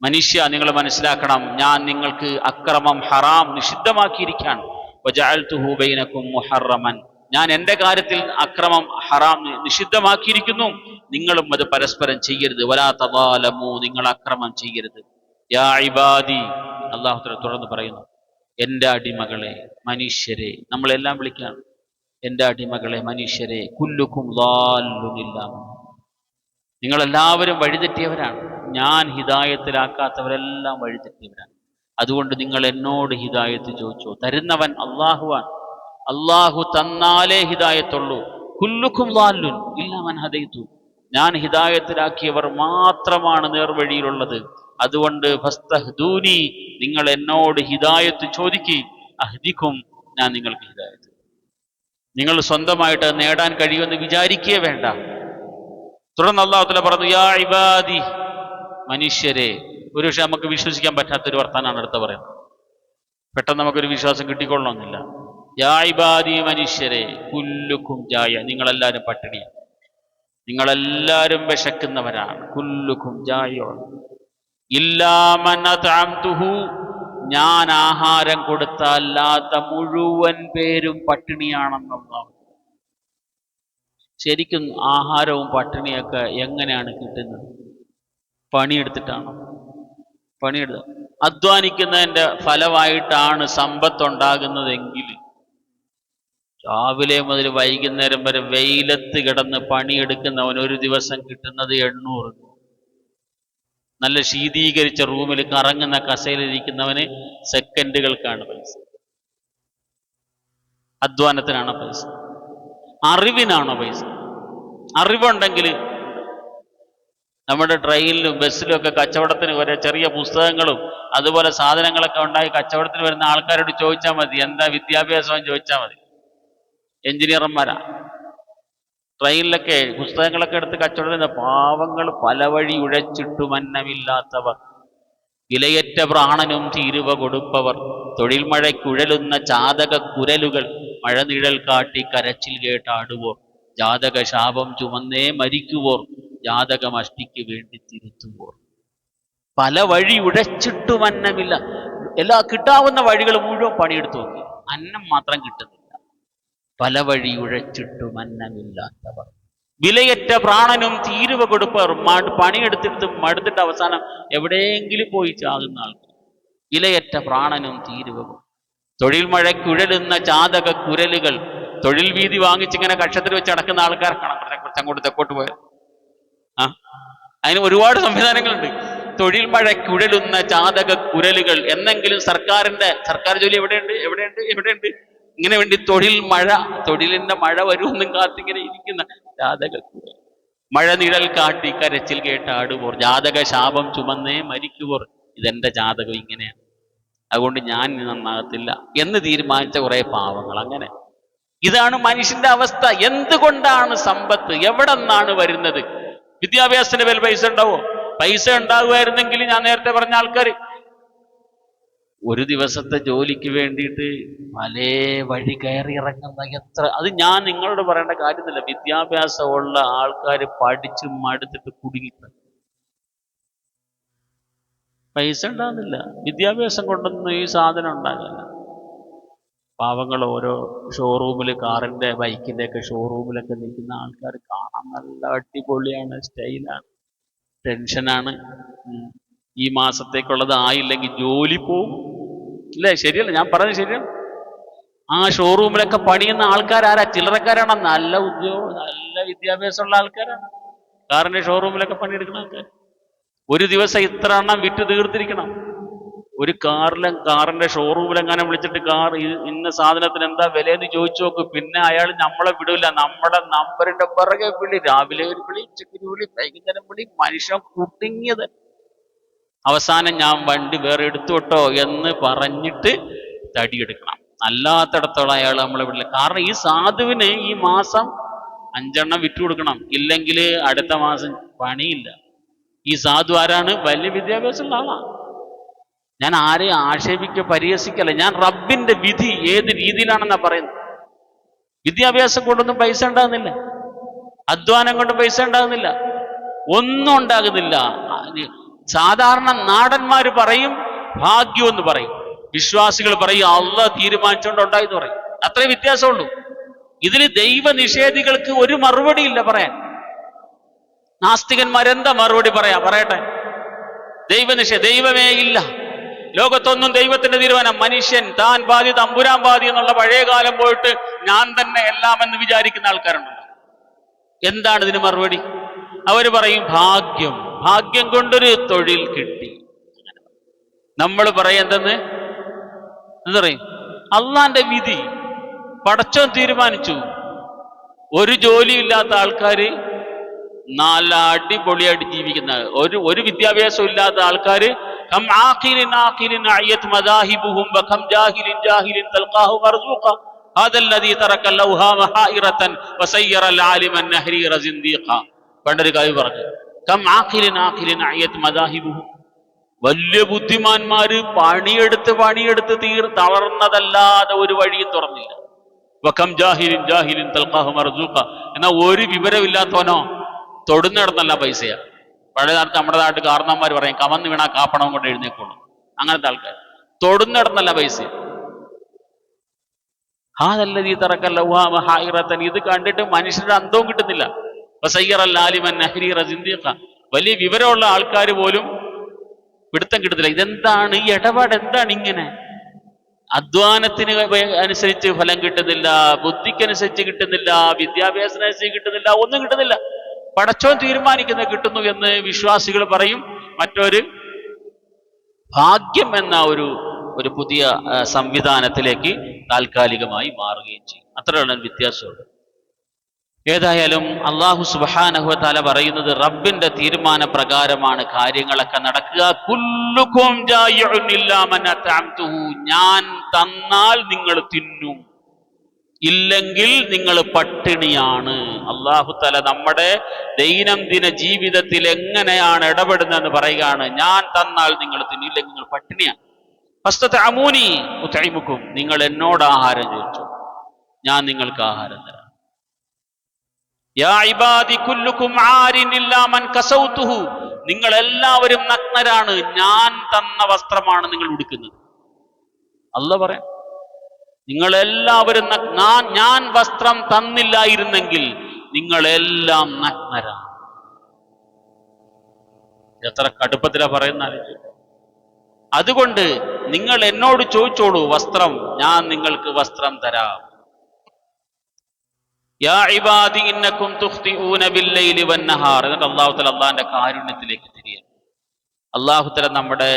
മനുഷ്യ നിങ്ങൾ മനസ്സിലാക്കണം, ഞാൻ നിങ്ങൾക്ക് അക്രമം ഹറാം നിഷിദ്ധമാക്കിയിരിക്കുകയാണ്. വജഅൽതുഹു ബൈനകും മുഹറമൻ, ഞാൻ എൻ്റെ കാര്യത്തിൽ അക്രമം ഹറാം നിഷിദ്ധമാക്കിയിരിക്കുന്നു, നിങ്ങളും അത് പരസ്പരം ചെയ്യരുത്. വലാ തദാലമു, നിങ്ങൾ അക്രമം ചെയ്യരുത്. യാ ഇബാദി, അള്ളാഹു തുടർന്ന് പറയുന്നു, എൻ്റെ അടിമകളെ മനുഷ്യരെ, നമ്മളെല്ലാം വിളിക്കുകയാണ്, എൻ്റെ അടിമകളെ മനുഷ്യരെ, കുല്ലുക്കും ളാല്ലുൻ ഇല്ലാ മൻ, നിങ്ങളെല്ലാവരും വഴിതെറ്റിയവരാണ്, ഞാൻ ഹിദായത്തിലാക്കാത്തവരെല്ലാം വഴിതെറ്റിയവരാണ്. അതുകൊണ്ട് നിങ്ങൾ എന്നോട് ഹിദായത്ത് ചോദിച്ചോ. തരുന്നവൻ അള്ളാഹുവാണ്, അള്ളാഹു തന്നാലേ ഹിദായത്തുള്ളൂ. കുല്ലുക്കും ളാല്ലുൻ ഇല്ലാ മൻ ഹദൈതു, ഞാൻ ഹിദായത്തിലാക്കിയവർ മാത്രമാണ് നേർവഴിയിലുള്ളത്. അതുകൊണ്ട് ഫസ്തഹ്ദൂനി, നിങ്ങൾ എന്നോട് ഹിദായത്ത് ചോദിക്ക്, അഹ്ദിക്കും, ഞാൻ നിങ്ങൾക്ക് ഹിദായത്ത്. നിങ്ങൾ സ്വന്തമായിട്ട് നേടാൻ കഴിയുമെന്ന് വിചാരിക്കുകയേ വേണ്ട. തുടർന്ന് അല്ലാഹു തആല പറഞ്ഞു, യാ ഇബാദി, മനുഷ്യരെ. ഒരു പക്ഷേ നമുക്ക് വിശ്വസിക്കാൻ പറ്റാത്തൊരു വർത്താനാണ് അടുത്ത പറയുന്നത്. പെട്ടെന്ന് നമുക്കൊരു വിശ്വാസം കിട്ടിക്കൊള്ളണമെന്നില്ല. യാ ഇബാദി, മനുഷ്യരെ, കുല്ലുക്കും ജായ, നിങ്ങളെല്ലാവരും പട്ടിണിയാണ്, നിങ്ങളെല്ലാവരും വിശക്കുന്നവരാണ്. കുല്ലുക്കും ജായ ഇല്ലാ മൻ അത്അംതുഹു, ഞാൻ ആഹാരം കൊടുത്തല്ലാത്ത മുഴുവൻ പേരും പട്ടിണിയാണെന്നുള്ളതാണ്. ശരിക്കും ആഹാരവും പട്ടിണിയൊക്കെ എങ്ങനെയാണ് കിട്ടുന്നത്? പണിയെടുത്തിട്ടാണ്. അധ്വാനിക്കുന്നതിൻ്റെ ഫലമായിട്ടാണ് സമ്പത്തുണ്ടാകുന്നതെങ്കിൽ രാവിലെ മുതൽ വൈകുന്നേരം വരെ വെയിലത്ത് കിടന്ന് പണിയെടുക്കുന്നവൻ ഒരു ദിവസം കിട്ടുന്നത് 800. നല്ല ശീതീകരിച്ച റൂമിൽ കറങ്ങുന്ന കസേരയിലിരിക്കുന്നവന് സെക്കൻഡുകൾക്കാണ് പൈസ. അധ്വാനത്തിനാണ് പൈസ, അറിവിനാണോ പൈസ? അറിവുണ്ടെങ്കിൽ നമ്മുടെ ട്രെയിനിലും ബസ്സിലും ഒക്കെ കച്ചവടത്തിന് വരെ ചെറിയ പുസ്തകങ്ങളും അതുപോലെ സാധനങ്ങളൊക്കെ ഉണ്ടായി കച്ചവടത്തിന് വരുന്ന ആൾക്കാരോട് ചോദിച്ചാൽ മതി, എന്താ വിദ്യാഭ്യാസം ചോദിച്ചാൽ മതി. എഞ്ചിനീയർമാരാ ട്രെയിനിലൊക്കെ പുസ്തകങ്ങളൊക്കെ എടുത്ത് കച്ചവടം. പാവങ്ങൾ പല വഴി ഉഴച്ചിട്ടുമന്നമില്ലാത്തവർ, വിലയറ്റ പ്രാണനും തീരുവ കൊടുപ്പവർ, തൊഴിൽ മഴയ്ക്കുഴലുന്ന ചാതക കുരലുകൾ, മഴനിഴൽ കാട്ടി കരച്ചിൽ കേട്ടാടുവോർ, ജാതക ശാപം ചുമന്നേ മരിക്കുവോർ, ജാതകമഷ്ടിക്ക് വേണ്ടി തിരുത്തുവോർ. പല വഴി ഉഴച്ചിട്ടുമന്നമില്ല. എല്ലാ കിട്ടാവുന്ന വഴികൾ മുഴുവൻ പണിയെടുത്തു നോക്കി, അന്നം മാത്രം കിട്ടുന്നില്ല. പല വഴി ഉഴച്ചിട്ടും അന്നമില്ലാത്തവർ, വിലയറ്റ പ്രാണനും തീരുവ കൊടുപ്പവർ, പണിയെടുത്തിട്ട് മടുത്തിട്ട് അവസാനം എവിടെയെങ്കിലും പോയി ചാകുന്ന ആൾക്കാർ. ഇലയറ്റ പ്രാണനും തീരുവകും. തൊഴിൽ മഴയ്ക്കുഴലുന്ന ജാതക കുരലുകൾ. തൊഴിൽ വീതി വാങ്ങിച്ചിങ്ങനെ കക്ഷത്തിൽ വെച്ച് അടക്കുന്ന ആൾക്കാരെ കാണാം. കുറച്ച് അങ്ങോട്ട് തെക്കോട്ട് പോയാൽ അതിന് ഒരുപാട് സംവിധാനങ്ങളുണ്ട്. തൊഴിൽ മഴയ്ക്കുഴലുന്ന ജാതക കുരലുകൾ. എന്നെങ്കിലും സർക്കാർ ജോലി എവിടെയുണ്ട് ഇങ്ങനെ വേണ്ടി തൊഴിലിന്റെ മഴ വരുമെന്നും കാത്തിങ്ങനെ ഇരിക്കുന്ന ജാതക കുരൽ. മഴ നിഴൽ കാട്ടി കരച്ചിൽ കേട്ടാടുപോർ, ജാതക ശാപം ചുമന്നേ മരിക്കുവോർ. ഇതെന്റെ ജാതകം ഇങ്ങനെയാണ്, അതുകൊണ്ട് ഞാൻ നന്നാകത്തില്ല എന്ന് തീരുമാനിച്ച കുറെ പാവങ്ങൾ. അങ്ങനെ ഇതാണ് മനുഷ്യന്റെ അവസ്ഥ. എന്തുകൊണ്ടാണ് സമ്പത്ത് എവിടെ നിന്നാണ് വരുന്നത്? വിദ്യാഭ്യാസത്തിന്റെ പേരിൽ പൈസ ഉണ്ടാവോ? പൈസ ഉണ്ടാകുമായിരുന്നെങ്കിൽ ഞാൻ നേരത്തെ പറഞ്ഞ ആൾക്കാർ ഒരു ദിവസത്തെ ജോലിക്ക് വേണ്ടിയിട്ട് പല വഴി കയറി ഇറങ്ങുന്ന അത് ഞാൻ നിങ്ങളോട് പറയേണ്ട കാര്യമൊന്നുമില്ല. വിദ്യാഭ്യാസമുള്ള ആൾക്കാർ പഠിച്ച് മടുത്തിട്ട് കുടുങ്ങിയിട്ട് പൈസ ഉണ്ടാകുന്നില്ല. വിദ്യാഭ്യാസം കൊണ്ടൊന്നും ഈ സാധനം ഉണ്ടാകില്ല. പാവങ്ങൾ ഓരോ ഷോറൂമിൽ, കാറിന്റെ ബൈക്കിന്റെ ഒക്കെ ഷോറൂമിലൊക്കെ നിൽക്കുന്ന ആൾക്കാർ കാണാൻ നല്ല അടിപൊളിയാണ്, സ്റ്റൈലാണ്, ടെൻഷനാണ്. ഈ മാസത്തേക്കുള്ളത് ആയില്ലെങ്കിൽ ജോലി പോകും. ഇല്ലേ? ശരിയല്ല ഞാൻ പറഞ്ഞത്? ശരിയാണ്. ആ ഷോറൂമിലൊക്കെ പണിയുന്ന ആൾക്കാരാരാ? ചില്ലറക്കാരാണ്. നല്ല ഉദ്യോഗം, നല്ല വിദ്യാഭ്യാസമുള്ള ആൾക്കാരാണ് കാറിന്റെ ഷോറൂമിലൊക്കെ പണിയെടുക്കുന്ന ആൾക്കാർ. ഒരു ദിവസം ഇത്ര എണ്ണം വിറ്റ് തീർത്തിരിക്കണം. ഒരു കാറിന്റെ ഷോറൂമിലെങ്ങനെ വിളിച്ചിട്ട് ഇന്ന സാധനത്തിന് എന്താ വിലയെന്ന് ചോദിച്ചു നോക്ക്. പിന്നെ അയാൾ നമ്മളെ വിടില്ല. നമ്മുടെ നമ്പറിന്റെ പിറകെ വിളി, രാവിലെ ഒരു വിളി, ഉച്ചയ്ക്ക് വിളി, വൈകുന്നേരം വിളി. മനുഷ്യൻ കുടുങ്ങിയത്. അവസാനം ഞാൻ വണ്ടി വേറെ എടുത്തു വിട്ടോ എന്ന് പറഞ്ഞിട്ട് തടിയെടുക്കണം. അല്ലാത്തടത്തോളം അയാൾ നമ്മളെ വിടില്ല. കാരണം ഈ സാധുവിന് ഈ മാസം 5 എണ്ണം വിറ്റു കൊടുക്കണം, ഇല്ലെങ്കിൽ അടുത്ത മാസം പണിയില്ല. ഈ സാധു ആരാണ്? വലിയ വിദ്യാഭ്യാസമുള്ള ആളാണ്. ഞാൻ ആരെയും ആക്ഷേപിക്കുക, പരിഹസിക്കല്ല. ഞാൻ റബ്ബിന്റെ വിധി ഏത് രീതിയിലാണെന്നാ പറയുന്നത്. വിദ്യാഭ്യാസം കൊണ്ടൊന്നും പൈസ ഉണ്ടാകുന്നില്ല, അധ്വാനം കൊണ്ട് പൈസ ഉണ്ടാകുന്നില്ല, ഒന്നും ഉണ്ടാകുന്നില്ല. സാധാരണ നാടന്മാര് പറയും ഭാഗ്യം എന്ന് പറയും, വിശ്വാസികൾ പറയും അള്ളാഹ് തീരുമാനിച്ചുകൊണ്ട് ഉണ്ടായി എന്ന് പറയും. അത്രേ വ്യത്യാസമുള്ളൂ. ഇതിൽ ദൈവനിഷേധികൾക്ക് ഒരു മറുപടി ഇല്ല പറയാൻ. നാസ്തികന്മാരെന്താ മറുപടി പറയട്ടെ? ദൈവമേ ഇല്ല, ലോകത്തൊന്നും ദൈവത്തിന്റെ തീരുമാനം, മനുഷ്യൻ താൻ ബാധി തമ്പുരാൻ ബാധി എന്നുള്ള പഴയ കാലം പോയിട്ട് ഞാൻ തന്നെ എല്ലാം എന്ന് വിചാരിക്കുന്ന ആൾക്കാരുണ്ടല്ലോ. എന്താണ് ഇതിന് മറുപടി? അവര് പറയും ഭാഗ്യം കൊണ്ടൊരു തൊഴിൽ കിട്ടി. നമ്മൾ പറയുന്നത് എന്താ പറയും? അള്ളാന്റെ വിധി, പടച്ചോൻ തീരുമാനിച്ചു. ഒരു ജോലിയില്ലാത്ത ആൾക്കാര് നല്ല അടിപൊളിയായിട്ട് ജീവിക്കുന്ന, ഒരു വിദ്യാഭ്യാസം ഇല്ലാത്ത ആൾക്കാര് പണ്ടൊരു കവി പറഞ്ഞു, വലിയ ബുദ്ധിമാന്മാര് പണിയെടുത്ത് തളർന്നതല്ലാതെ ഒരു വഴിയും തുറന്നില്ല. എന്നാ ഒരു വിവരമില്ലാത്തവനോ തൊടുന്നിടന്നല്ല പൈസയാ. പഴയ കാലത്ത് നമ്മുടെ നാട്ടിൽ കാരണവന്മാർ പറയും കമന്ന് വീണാ കാപ്പണം കൊണ്ട് എഴുന്നേക്കുള്ളൂ. അങ്ങനത്തെ ആൾക്കാർ തൊടുന്നിടന്നല്ല പൈസ. ഇത് കണ്ടിട്ട് മനുഷ്യരുടെ അന്തവും കിട്ടുന്നില്ല. വലിയ വിവരമുള്ള ആൾക്കാർ പോലും പിടുത്തം കിട്ടുന്നില്ല. ഇതെന്താണ് ഈ ഇടപാട്? എന്താണ് ഇങ്ങനെ? അധ്വാനത്തിന് അനുസരിച്ച് ഫലം കിട്ടുന്നില്ല, ബുദ്ധിക്കനുസരിച്ച് കിട്ടുന്നില്ല, വിദ്യാഭ്യാസത്തിനനുസരിച്ച് കിട്ടുന്നില്ല, ഒന്നും കിട്ടുന്നില്ല. പടച്ചോൻ തീരുമാനിക്കുന്നത് കിട്ടുന്നു എന്ന് വിശ്വാസികൾ പറയും. മറ്റൊരു ഭാഗ്യം എന്ന ഒരു പുതിയ സംവിധാനത്തിലേക്ക് താൽക്കാലികമായി മാറുകയും ചെയ്യും. അത്രയുള്ള വ്യത്യാസമുണ്ട്. ഏതായാലും അല്ലാഹു സുബ്ഹാനഹു വ തആല പറയുന്നത് റബ്ബിന്റെ തീരുമാന പ്രകാരമാണ് കാര്യങ്ങളൊക്കെ നടക്കുക. കുല്ലുകും ജായിഉൻ ഇല്ലാ മൻ അത്അംതുഹു, ഞാൻ തന്നാൽ നിങ്ങൾ തിന്നും, ഇല്ലെങ്കിൽ നിങ്ങൾ പട്ടിണിയാണ്. അല്ലാഹു തആല നമ്മുടെ ദൈനംദിന ജീവിതത്തിൽ എങ്ങനെയാണ് ഇടപെടുന്നതെന്ന് പറയുകയാണ്. ഞാൻ തന്നാൽ നിങ്ങൾ തിന്നും, ഇല്ലെങ്കിൽ നിങ്ങൾ പട്ടിണിയാണ്. ഫസ്തതഅമൂനി ഉതഇമുക്കും, നിങ്ങൾ എന്നോട് ആഹാരം ചോദിച്ചു, ഞാൻ നിങ്ങൾക്ക് ആഹാരം തരാം. യാ ഇബാദി കുല്ലുകും ആരിൻ ഇല്ലാ മൻ കസൗതുഹു, നിങ്ങൾ എല്ലാവരും നഗ്നരാണ്, ഞാൻ തന്ന വസ്ത്രമാണ് നിങ്ങൾ ഉടുക്കുന്നത്. അല്ലാഹു പറയാം, നിങ്ങളെല്ലാവരും ഞാൻ വസ്ത്രം തന്നില്ലായിരുന്നെങ്കിൽ നിങ്ങളെല്ലാം നഗ്നരാണ്. എത്ര കടുപ്പത്തിലാ പറയുന്ന. അതുകൊണ്ട് നിങ്ങൾ എന്നോട് ചോദിച്ചോളൂ വസ്ത്രം, ഞാൻ നിങ്ങൾക്ക് വസ്ത്രം തരാം. യാ ഇബാദി ഇന്നകും തുഖ്തിഊന ബില്ലൈലി വന്നഹാർ. എന്നിട്ട് അല്ലാഹു തആല അള്ളാഹിന്റെ കാരുണ്യത്തിലേക്ക് തിരിയുക. അല്ലാഹു തആല നമ്മുടെ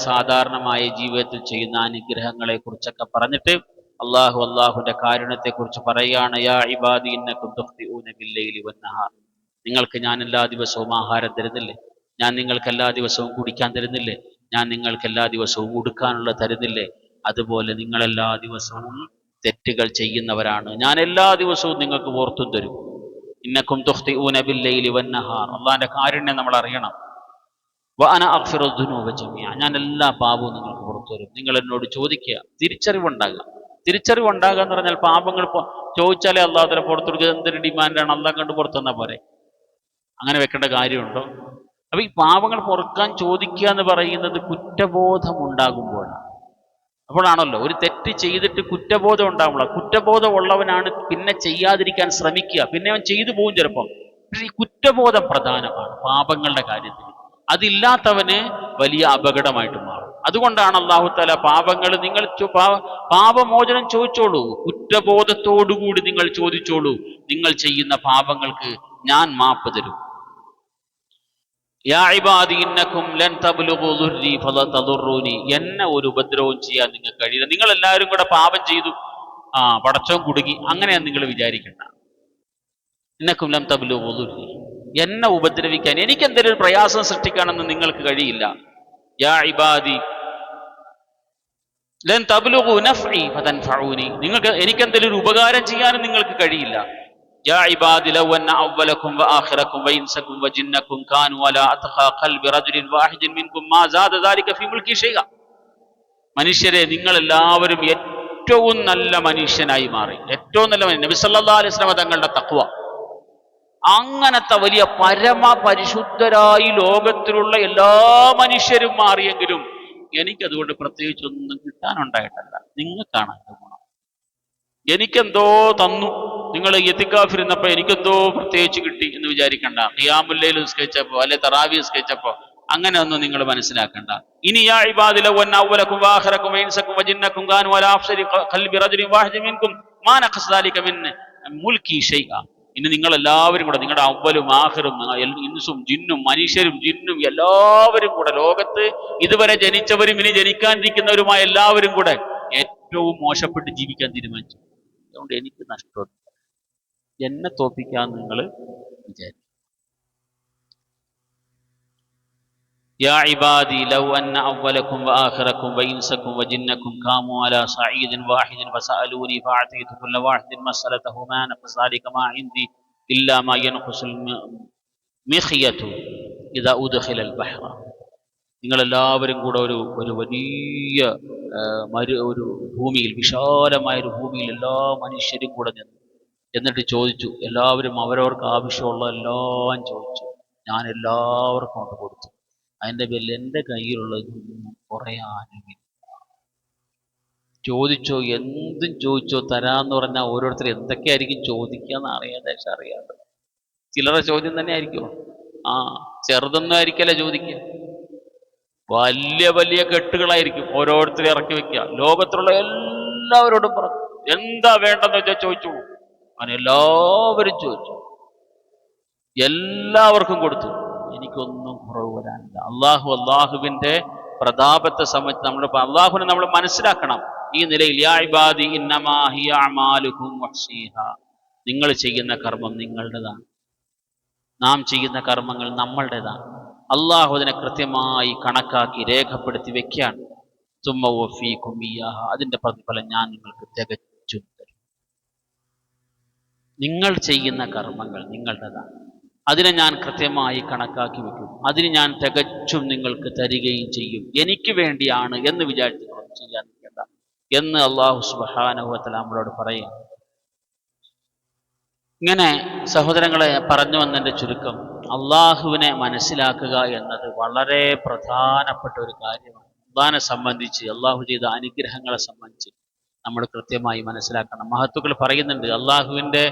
സാധാരണമായ ജീവിതത്തിൽ ചെയ്യുന്ന അനുഗ്രഹങ്ങളെ കുറിച്ചൊക്കെ പറഞ്ഞിട്ട് അള്ളാഹുവിന്റെ കാരുണ്യത്തെ കുറിച്ച് പറയുകയാണ്. യാ ഇബാദി ഇന്നകും തുഖ്തിഊന ബില്ലൈലി വന്നഹാർ. നിങ്ങൾക്ക് ഞാൻ എല്ലാ ദിവസവും ആഹാരം തരുന്നില്ലേ? ഞാൻ നിങ്ങൾക്ക് എല്ലാ ദിവസവും കുടിക്കാൻ തരുന്നില്ലേ? ഞാൻ നിങ്ങൾക്ക് എല്ലാ ദിവസവും ഉടുക്കാനുള്ള തരുന്നില്ലേ? അതുപോലെ നിങ്ങൾ എല്ലാ ദിവസവും തെറ്റുകൾ ചെയ്യുന്നവരാണ്, ഞാൻ എല്ലാ ദിവസവും നിങ്ങൾക്ക് ഓർത്തും തരും. ഇന്നക്കും തുഖ്തിഊന ബില്ലൈലി വന്നഹാർ. അള്ളാഹിന്റെ കാരുണ്യം നമ്മൾ അറിയണം. വഅന അഗ്ഫിറു ദുനൂബ ജമീഅ. ഞാൻ എല്ലാ പാപവും നിങ്ങൾക്ക് പുറത്തു തരും. നിങ്ങൾ എന്നോട് ചോദിക്കുക, തിരിച്ചറിവുണ്ടാകുക. തിരിച്ചറിവുണ്ടാകുക എന്ന് പറഞ്ഞാൽ പാപങ്ങൾ ചോദിച്ചാലേ അള്ളാഹു തആല പുറത്തു കൊടുക്കുക. എന്തൊരു ഡിമാൻഡാണ്, അള്ളാഹ് കണ്ട് പുറത്തു തന്നാൽ പോരെ? അങ്ങനെ വെക്കേണ്ട കാര്യമുണ്ടോ? അപ്പൊ ഈ പാപങ്ങൾ പൊറുക്കാൻ ചോദിക്കുക എന്ന് പറയുന്നത് കുറ്റബോധം ഉണ്ടാകുമ്പോഴാണ്. അപ്പോഴാണല്ലോ ഒരു തെറ്റ് ചെയ്തിട്ട് കുറ്റബോധം ഉണ്ടാകുമ്പോൾ, കുറ്റബോധം ഉള്ളവനാണ് പിന്നെ ചെയ്യാതിരിക്കാൻ ശ്രമിക്കുക, പിന്നെ അവൻ ചെയ്തു പോകും ചിലപ്പം. പക്ഷെ ഈ കുറ്റബോധം പ്രധാനമാണ് പാപങ്ങളുടെ കാര്യത്തിൽ. അതില്ലാത്തവന് വലിയ അപകടമായിട്ട് മാറും. അതുകൊണ്ടാണ് അല്ലാഹു തആല പാപങ്ങൾ നിങ്ങൾ പാപമോചനം ചോദിച്ചോളൂ, കുറ്റബോധത്തോടുകൂടി നിങ്ങൾ ചോദിച്ചോളൂ, നിങ്ങൾ ചെയ്യുന്ന പാപങ്ങൾക്ക് ഞാൻ മാപ്പ് തരും. യാ ഇബാദി ഇന്നകും ലൻ തബ്ലുഗു ദുർരി ഫല തദുറൂനി. എന്നെ ഒരു ഉപദ്രവവും ചെയ്യാൻ നിങ്ങൾക്ക് കഴിയില്ല. നിങ്ങൾ എല്ലാവരും കൂടെ പാപം ചെയ്തു, പടച്ചോൻ കുടുങ്ങി, അങ്ങനെയാണ് നിങ്ങൾ വിചാരിക്കണ്ട. ഇന്നകും ലൻ തബ്ലുഗു ദുർരി. എന്നെ ഉപദ്രവിക്കാൻ, എനിക്ക് എന്തെങ്കിലും ഒരു പ്രയാസം സൃഷ്ടിക്കാനെന്ന് നിങ്ങൾക്ക് കഴിയില്ല. യാ ഇബാദി ലൻ തബ്ലുഗു നഫ്ഇ ഫതൻഫഊനി. നിങ്ങൾക്ക് എനിക്ക് എന്തെങ്കിലും ഒരു ഉപകാരം ചെയ്യാനും നിങ്ങൾക്ക് കഴിയില്ല. യാ ഇബാദി ലൗ അന്ന അവ്വലകും വആഖിറകും വഇൻസകും വജിന്നകും കാനൂ അലാ അത്ഖാ ഖൽബി റജുലിൻ വാഹിദിൻ മിൻകും മാ സാദ ദാലിക ഫീ മുൽകി ഷൈഅ. മനുഷ്യരെ, നിങ്ങൾ എല്ലാവരും ഏറ്റവും നല്ല മനുഷ്യനായി മാറി. ഏറ്റവും നല്ല നബി സല്ലല്ലാഹു അലൈഹി വസല്ലം തങ്ങളുടെ തഖ്വ, അങ്ങനത്തെ വലിയ പരമ പരിശുദ്ധരായി ലോകത്തിലുള്ള എല്ലാ മനുഷ്യരും മാറിയെങ്കിലും എനിക്കതുകൊണ്ട് പ്രത്യേകിച്ചൊന്നും കിട്ടാനുണ്ടായിട്ടല്ല, നിങ്ങൾക്കാണ് ഗുണം. എനിക്കെന്തോ തന്നു, നിങ്ങൾ ഇത്തിക്കാഫിരുന്നപ്പോ എനിക്കെന്തോ പ്രത്യേകിച്ച് കിട്ടി എന്ന് വിചാരിക്കണ്ട. ഖിയാമുൽ ലൈൽ നിസ്കരിച്ചപ്പോ അല്ലെ തറാവി നിസ്കരിച്ചപ്പോ അങ്ങനെ ഒന്നും നിങ്ങൾ മനസ്സിലാക്കണ്ട. ഇനി യാ ഇബാദി ലൗ അന്ന അവ്വലകും വആഖിറകും വഇൻസകും വജിന്നകും കാനൂ അലാ അഫ്സരി ഖൽബി റജുലിൻ വാഹിദിൻ മിൻകും മാ നഖസ ദാലിക മിൻ മുൽകി ഷൈഅ. ഇനി നിങ്ങൾ എല്ലാവരും കൂടെ, നിങ്ങളുടെ അവ്വലും ആഖിറും ഇൻസും ജിന്നും, മനുഷ്യരും ജിന്നും എല്ലാവരും കൂടെ, ലോകത്ത് ഇതുവരെ ജനിച്ചവരും ഇനി ജനിക്കാനിരിക്കുന്നവരുമായ എല്ലാവരും കൂടെ ഏറ്റവും മോശപ്പെട്ട് ജീവിക്കാൻ തീരുമാനിച്ചു. അതുകൊണ്ട് എനിക്ക് നഷ്ടം, എന്നെ തോപ്പിക്കാന്ന് നിങ്ങൾ വിചാരിക്കും. യാ ഇബാദി ലൗ അന്ന അവ്വലകും വആഖിറകും വഇൻസകും വജിന്നകും കാമൂ അലാ സഈദിൻ വാഹിദിൻ ഫസഅലൂനി ഫഅതീതു കുല്ല വാഹിദിൻ മസ്അലതഹു മാ നഖസ ദാലിക മാ ഇൻദി ഇല്ലാ മാ യൻഖുസുൽ മിഖ്യതു ഇദാ ഉദ്ഖിലൽ ബഹ്റ. നിങ്ങളെല്ലാവരും കൂടെ ഒരു വലിയ ഒരു ഭൂമിയിൽ, വിശാലമായൊരു ഭൂമിയിൽ എല്ലാ മനുഷ്യരും കൂടെ എന്നിട്ട് ചോദിച്ചു, എല്ലാവരും അവരവർക്ക് ആവശ്യമുള്ള എല്ലാം ചോദിച്ചു. ഞാൻ എല്ലാവർക്കും കൊണ്ട് കൊടുത്തു. അതിൻ്റെ പേരിൽ എൻ്റെ കയ്യിലുള്ളതൊന്നും കുറയാനില്ല. ചോദിച്ചോ, എന്തും ചോദിച്ചോ, തരാന്ന് പറഞ്ഞാൽ ഓരോരുത്തർ എന്തൊക്കെയായിരിക്കും ചോദിക്കാന്ന് അറിയാതെ ചിലരുടെ ചോദ്യം തന്നെ ആയിരിക്കുമോ? ചെറുതൊന്നും ആയിരിക്കല്ല ചോദിക്കുക, വലിയ വലിയ കെട്ടുകളായിരിക്കും ഓരോരുത്തരെ ഇറക്കി വെക്കുക. ലോകത്തിലുള്ള എല്ലാവരോടും പറഞ്ഞു, എന്താ വേണ്ടെന്ന് വെച്ചാൽ ചോദിച്ചോളൂ. അങ്ങനെ എല്ലാവരും ചോദിച്ചു, എല്ലാവർക്കും കൊടുത്തു. എനിക്കൊന്നും കുറവ് വരാനില്ല. അള്ളാഹുവിന്റെ പ്രതാപത്തെ സംബന്ധിച്ച് അള്ളാഹുവിനെ നമ്മൾ മനസ്സിലാക്കണം ഈ നിലയിൽ. യാ ഇബാദി ഇന്നമാ ഹിയ അഅമാലുകും വഹ്സിഹാ. നിങ്ങൾ ചെയ്യുന്ന കർമ്മം നിങ്ങളുടേതാണ്, നാം ചെയ്യുന്ന കർമ്മങ്ങൾ നമ്മളുടേതാണ്. അള്ളാഹു അതിനെ കൃത്യമായി കണക്കാക്കി രേഖപ്പെടുത്തി വെക്കുകയാണ്. സുമ്മ വഫീകും ഇയ്യാഹ. അതിന്റെ പ്രതിഫലം ഞാൻ നിങ്ങൾക്ക് തികച്ചും തരും. നിങ്ങൾ ചെയ്യുന്ന കർമ്മങ്ങൾ നിങ്ങളുടേതാണ്, അതിനെ ഞാൻ കൃത്യമായി കണക്കാക്കി വെക്കും, അതിന് ഞാൻ തികച്ചും നിങ്ങൾക്ക് തരികയും ചെയ്യും. എനിക്ക് വേണ്ടിയാണ് എന്ന് വിചാരിച്ച് ചെയ്യാൻ നിൽക്കേണ്ട എന്ന് അല്ലാഹു സുബ്ഹാനഹു വ തആല നമ്മളോട് പറയാം. ഇങ്ങനെ സഹോദരങ്ങളെ, പറഞ്ഞു വന്നതിൻ്റെ ചുരുക്കം, അള്ളാഹുവിനെ മനസ്സിലാക്കുക എന്നത് വളരെ പ്രധാനപ്പെട്ട ഒരു കാര്യമാണ്. അള്ളാഹിനെ സംബന്ധിച്ച്, അള്ളാഹു ചെയ്ത അനുഗ്രഹങ്ങളെ സംബന്ധിച്ച് നമ്മൾ കൃത്യമായി മനസ്സിലാക്കണം. മഹത്തുക്കൾ പറയുന്നുണ്ട്, അള്ളാഹുവിൻ്റെ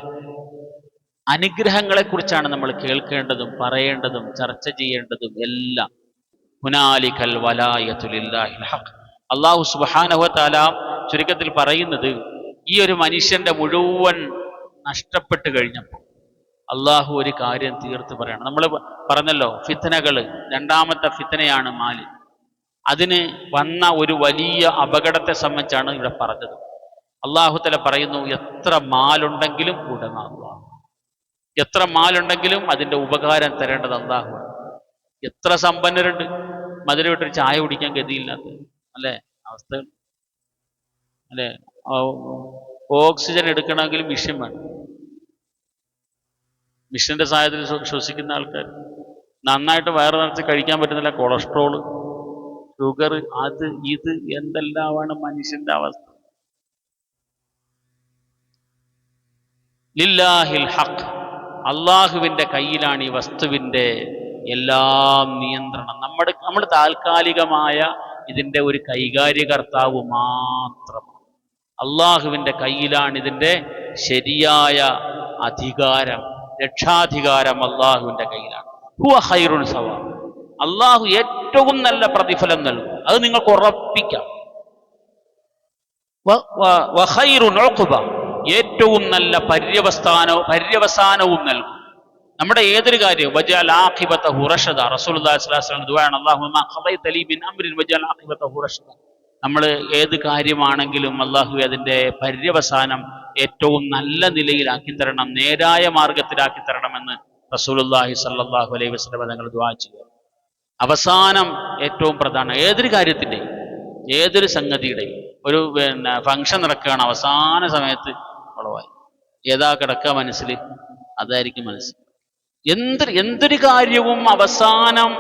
അനുഗ്രഹങ്ങളെക്കുറിച്ചാണ് നമ്മൾ കേൾക്കേണ്ടതും പറയേണ്ടതും ചർച്ച ചെയ്യേണ്ടതും എല്ലാം. ഹുനാലികൽ വലായത്തു ലില്ലാഹിൽ ഹഖ്. അള്ളാഹു സുബ്ഹാനഹു വ തആല ചുരുക്കത്തിൽ പറയുന്നത്, ഈ ഒരു മനുഷ്യന്റെ മുഴുവൻ നഷ്ടപ്പെട്ട് കഴിഞ്ഞപ്പോൾ അള്ളാഹു ഒരു കാര്യം തീർത്ത് പറയണം. നമ്മൾ പറഞ്ഞല്ലോ ഫിത്നകള്, രണ്ടാമത്തെ ഫിത്നയാണ് മാല്. അതിന് വന്ന ഒരു വലിയ അപകടത്തെ സംബന്ധിച്ചാണ് ഇവിടെ പറഞ്ഞത്. അള്ളാഹു തആല പറയുന്നു, എത്ര മാലുണ്ടെങ്കിലും ഉടമ അല്ലാഹു, എത്ര മാലുണ്ടെങ്കിലും അതിന്റെ ഉപകാരം തരേണ്ടത് അള്ളാഹുവാണ്. എത്ര സമ്പന്നരുണ്ട് മധുര വിട്ടൊരു ചായ കുടിക്കാൻ ഗതിയില്ലാത്ത, അല്ലേ അവസ്ഥ, അല്ലേ? ഓക്സിജൻ എടുക്കണമെങ്കിൽ മിഷൻ വേണം. മിഷന്റെ സഹായത്തിൽ ശ്വസിക്കുന്ന ആൾക്കാർ, നന്നായിട്ട് വയറ് നിറച്ച് കഴിക്കാൻ പറ്റുന്നില്ല, കൊളസ്ട്രോള്, ഷുഗർ, അത് ഇത് എന്തെല്ലാമാണ് മനുഷ്യന്റെ അവസ്ഥ. ലില്ലാഹിൽ ഹഖ്, അള്ളാഹുവിന്റെ കയ്യിലാണ് ഈ വസ്തുവിന്റെ എല്ലാം നിയന്ത്രണം. നമ്മൾ താൽക്കാലികമായ ഇതിന്റെ ഒരു കൈകാര്യകർത്താവ് മാത്രം. അള്ളാഹുവിന്റെ കയ്യിലാണ് ഇതിന്റെ ശരിയായ അധികാരം, രക്ഷാധികാരം അള്ളാഹുവിന്റെ കയ്യിലാണ്. ഹുവ ഖൈറുൻ സവാബ്, അള്ളാഹു ഏറ്റവും നല്ല പ്രതിഫലം നൽകും, അത് നിങ്ങൾക്ക് ഉറപ്പിക്കാം. വ ഖൈറുൻ ഉഖ്ബ, ഏറ്റവും നല്ല പര്യവസാനവും നൽകും. നമ്മുടെ ഏതൊരു കാര്യവും വജഅൽ ആഖിബതഹു റഷദ, റസൂലുള്ളാഹി സ്വല്ലല്ലാഹു അലൈഹി വസല്ലം ദുആണ്, അല്ലാഹുമ്മ ഖദൈത ലീ മിൻ അംരിൻ വജഅൽ ആഖിബതഹു റഷദ. നമ്മൾ ഏത് കാര്യമാണെങ്കിലും അള്ളാഹു അതിന്റെ പര്യവസാനം ഏറ്റവും നല്ല നിലയിലാക്കി തരണം, നേരായ മാർഗത്തിലാക്കി തരണമെന്ന് റസൂലുള്ളാഹി സ്വല്ലല്ലാഹു അലൈഹി വസല്ലം തങ്ങൾ ദുആ ചെയ്യുക. അവസാനം ഏറ്റവും പ്രധാനം, ഏതൊരു കാര്യത്തിൻ്റെയും ഏതൊരു സംഗതിയുടെയും. ഒരു ഫംഗ്ഷൻ നടക്കുകയാണ്, അവസാന സമയത്ത് കുളവായി, ഏതാ കിടക്കുക മനസ്സിൽ, അതായിരിക്കും മനസ്സിൽ. എന്തൊരു കാര്യവും അവസാനം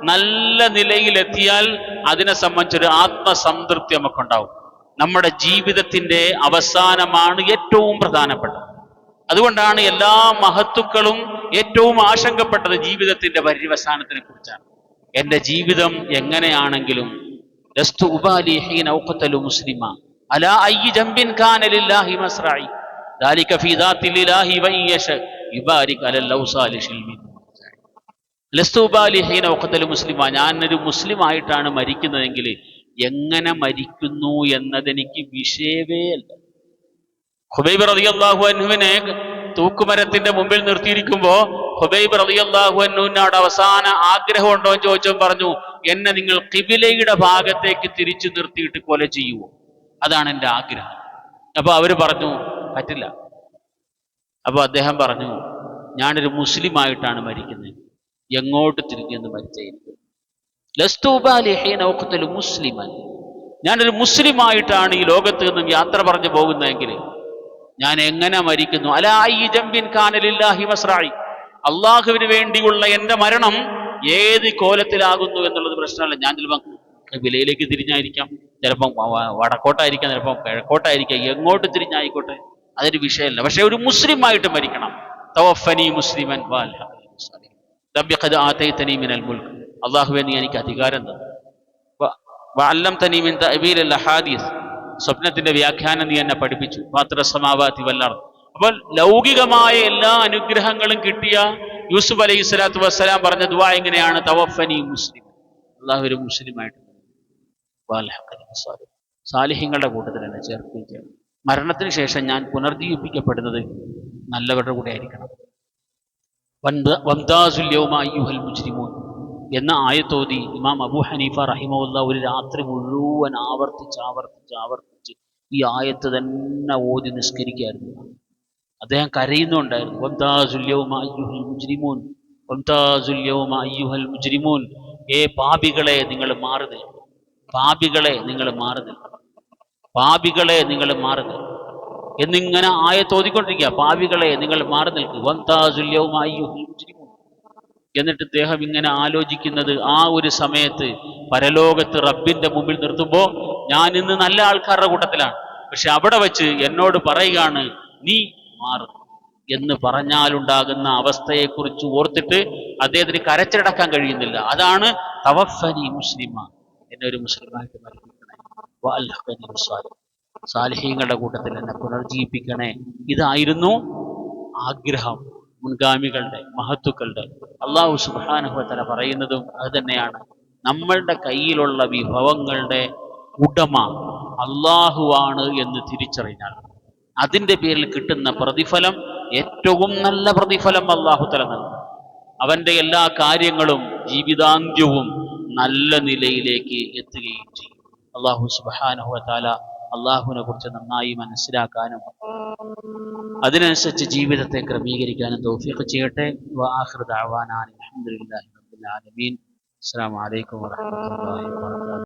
നല്ല നിലയിലെത്തിയാൽ അതിനെ സംബന്ധിച്ചൊരു ആത്മസംതൃപ്തി നമുക്കുണ്ടാവും. നമ്മുടെ ജീവിതത്തിന്റെ അവസാനമാണ് ഏറ്റവും പ്രധാനപ്പെട്ടത്. അതുകൊണ്ടാണ് എല്ലാ മഹത്തുക്കളും ഏറ്റവും ആശങ്കപ്പെട്ടത് ജീവിതത്തിന്റെ പര്യവസാനത്തിനെ കുറിച്ചാണ്. എന്റെ ജീവിതം എങ്ങനെയാണെങ്കിലും ലസ്തു ഉബാലി ഹീന ഉഖ്തലു മുസ്ലിമ അലാ അയ്യി ജംബിൻ കാന ലില്ലാഹി മസ്റഇ ദാലിക ഫീ ദാത്തില്ലാഹി വ യശ യുബാരിക് അലൽ ഔസാലി ഷിൽമി. ലസ്തു ഉബാലി ഹീന ഉഖ്തലു മുസ്ലിമ, ഞാനൊരു മുസ്ലിം ആയിട്ടാണ് മരിക്കുന്നതെങ്കിൽ എങ്ങനെ മരിക്കുന്നു എന്നതെനിക്ക് വിഷയമേ അല്ല. ഖുബൈബ് റളിയല്ലാഹു അൻഹുവിനെ തൂക്കുമരത്തിന്റെ മുമ്പിൽ നിർത്തിയിരിക്കുമ്പോ ഖുബൈബ് റളിയല്ലാഹു അൻഹുവിനോട് അവസാന ആഗ്രഹം ഉണ്ടോ എന്ന് ചോദിച്ചപ്പോൾ പറഞ്ഞു, എന്നെ നിങ്ങൾ ഖിബിലയുടെ ഭാഗത്തേക്ക് തിരിച്ചു നിർത്തിയിട്ട് കൊല ചെയ്യുമോ, അതാണ് എൻ്റെ ആഗ്രഹം. അപ്പൊ അവര് പറഞ്ഞു പറ്റില്ല. അപ്പൊ അദ്ദേഹം പറഞ്ഞു, ഞാനൊരു മുസ്ലിം ആയിട്ടാണ് മരിക്കുന്നത്, എങ്ങോട്ട് തിരിഞ്ഞെന്ന് മരിച്ചായിരിക്കും. ലസ്തു ഉബാലി ഹീന ഉഖ്തലു മുസ്ലിമൻ, ഞാനൊരു മുസ്ലിം ആയിട്ടാണ് ഈ ലോകത്ത് നിന്നും യാത്ര പറഞ്ഞു പോകുന്നതെങ്കിൽ ഞാൻ എങ്ങനെ മരിക്കുന്നു. അലാ അയ്യി ജംബിൻ കാന ലില്ലാഹി മസ്റഇ, അള്ളാഹുവിന് വേണ്ടിയുള്ള എൻ്റെ മരണം ഏത് കോലത്തിലാകുന്നു എന്നുള്ളത് പ്രശ്നമല്ല. ഞാൻ ചിലപ്പോൾ വിലയിലേക്ക് തിരിഞ്ഞായിരിക്കാം, ചിലപ്പം വടക്കോട്ടായിരിക്കാം, ചിലപ്പം കിഴക്കോട്ടായിരിക്കാം, എങ്ങോട്ട് തിരിഞ്ഞായിക്കോട്ടെ, അതൊരു വിഷയമല്ല. പക്ഷെ ഒരു മുസ്ലിം ആയിട്ട് മരിക്കണം. തവഫനി മുസ്ലിമൻ റബ്ബി ഖദ് ആതൈതനി മിനൽ മുൽക്ക്, അള്ളാഹുവേ നീ എനിക്ക് അധികാരം തന്നു. വഅല്ലംതനി മിൻ തഅ്വീലിൽ അഹാദീസ്, സ്വപ്നത്തിന്റെ വ്യാഖ്യാനം നീ എന്നെ പഠിപ്പിച്ചു. ഫാത്തിറ സമാവാതി വൽ അർദ്. അപ്പോൾ ലൗകികമായ എല്ലാ അനുഗ്രഹങ്ങളും കിട്ടിയ യൂസുഫ് അലൈഹി സ്വലാത്തു വസ്സലാം പറഞ്ഞ ദുആ എങ്ങനെയാണ്? തവഫനി മുസ്ലിം, അള്ളാഹു ഒരു മുസ്ലിമായിട്ട് സാലിഹ്യങ്ങളുടെ കൂട്ടത്തിൽ എന്നെ ചേർപ്പിക്കുകയാണ്. മരണത്തിന് ശേഷം ഞാൻ പുനർജീവിപ്പിക്കപ്പെടുന്നത് നല്ലവരുടെ കൂടെ ആയിരിക്കണം. വംതാസുൽ യൗമ അയ്യുഹൽ മുജ്രിമൂൻ എന്ന ആയത്തോതി ഇമാം അബൂ ഹനീഫ റഹിമഹുല്ലാഹ് ഒരു രാത്രി മുഴുവൻ ആവർത്തിച്ച് ഈ ആയത്ത് തന്നെ ഓതി നിസ്കരിക്കായിരുന്നു. അദ്ദേഹം കരയുന്നുണ്ടായിരുന്നു. വംതാസുൽ യൗമ അയ്യുഹൽ മുജ്രിമൂൻ, വംതാസുൽ യൗമ അയ്യുഹൽ മുജ്രിമൂൻ, ഏ പാപികളെ നിങ്ങൾ മാറി നിൽക്കും, പാപികളെ നിങ്ങൾ മാറി നിൽക്കും, പാപികളെ നിങ്ങൾ മാറി നിൽക്കും എന്നിങ്ങനെ ആയത്തോതിക്കൊണ്ടിരിക്കുക. പാപികളെ നിങ്ങൾ മാറി നിൽക്കും, വംതാസുൽ യൗമ അയ്യുഹൽ മുജ്രിമൂൻ. എന്നിട്ട് അദ്ദേഹം ഇങ്ങനെ ആലോചിക്കുന്നത്, ആ ഒരു സമയത്ത് പരലോകത്ത് റബ്ബിന്റെ മുമ്പിൽ നിർത്തുമ്പോൾ ഞാൻ ഇന്ന് നല്ല ആൾക്കാരുടെ കൂട്ടത്തിലാണ്, പക്ഷെ അവിടെ വെച്ച് എന്നോട് പറയുകയാണ് നീ മാറും എന്ന് പറഞ്ഞാലുണ്ടാകുന്ന അവസ്ഥയെക്കുറിച്ച് ഓർത്തിട്ട് അദ്ദേഹത്തിന് കരച്ചിലടക്കാൻ കഴിയുന്നില്ല. അതാണ് തവഫനി മുസ്ലിമ, എന്നെ ഒരു മുസ്ലിമായിട്ട് മരിപ്പിക്കണേ, വഅൽഹിഖ്നി ബിസ്സാലിഹീൻ, സാലിഹീങ്ങളുടെ കൂട്ടത്തിൽ എന്നെ പുനർജീവിപ്പിക്കണേ. ഇതായിരുന്നു ആഗ്രഹം മുൻഗാമികളുടെ, മഹത്തുക്കളുടെ. അല്ലാഹു സുബ്ഹാനഹു വ തആല പറയുന്നതും അത് തന്നെയാണ്. നമ്മളുടെ കയ്യിലുള്ള വിഭവങ്ങളുടെ ഉടമ അള്ളാഹുവാണ് എന്ന് തിരിച്ചറിഞ്ഞാൽ അതിൻ്റെ പേരിൽ കിട്ടുന്ന പ്രതിഫലം ഏറ്റവും നല്ല പ്രതിഫലം അള്ളാഹു തആല നൽകും. അവൻ്റെ എല്ലാ കാര്യങ്ങളും ജീവിതാന്ത്യവും നല്ല നിലയിലേക്ക് എത്തുകയും ചെയ്യും. അള്ളാഹു സുബ്ഹാനഹു വ തആല അള്ളാഹുവിനെ കുറിച്ച് നന്നായി മനസ്സിലാക്കാനും അതിനനുസരിച്ച് ജീവിതത്തെ ക്രമീകരിക്കാനും തൗഫീഖ് ചെയ്യട്ടെ. വആഖിറു ദഅവാനാ അൽഹംദുലില്ലാഹി റബ്ബിൽ ആലമീൻ. അസ്സലാമു അലൈക്കും വറഹ്മത്തുള്ളാഹി വബറകാതുഹു.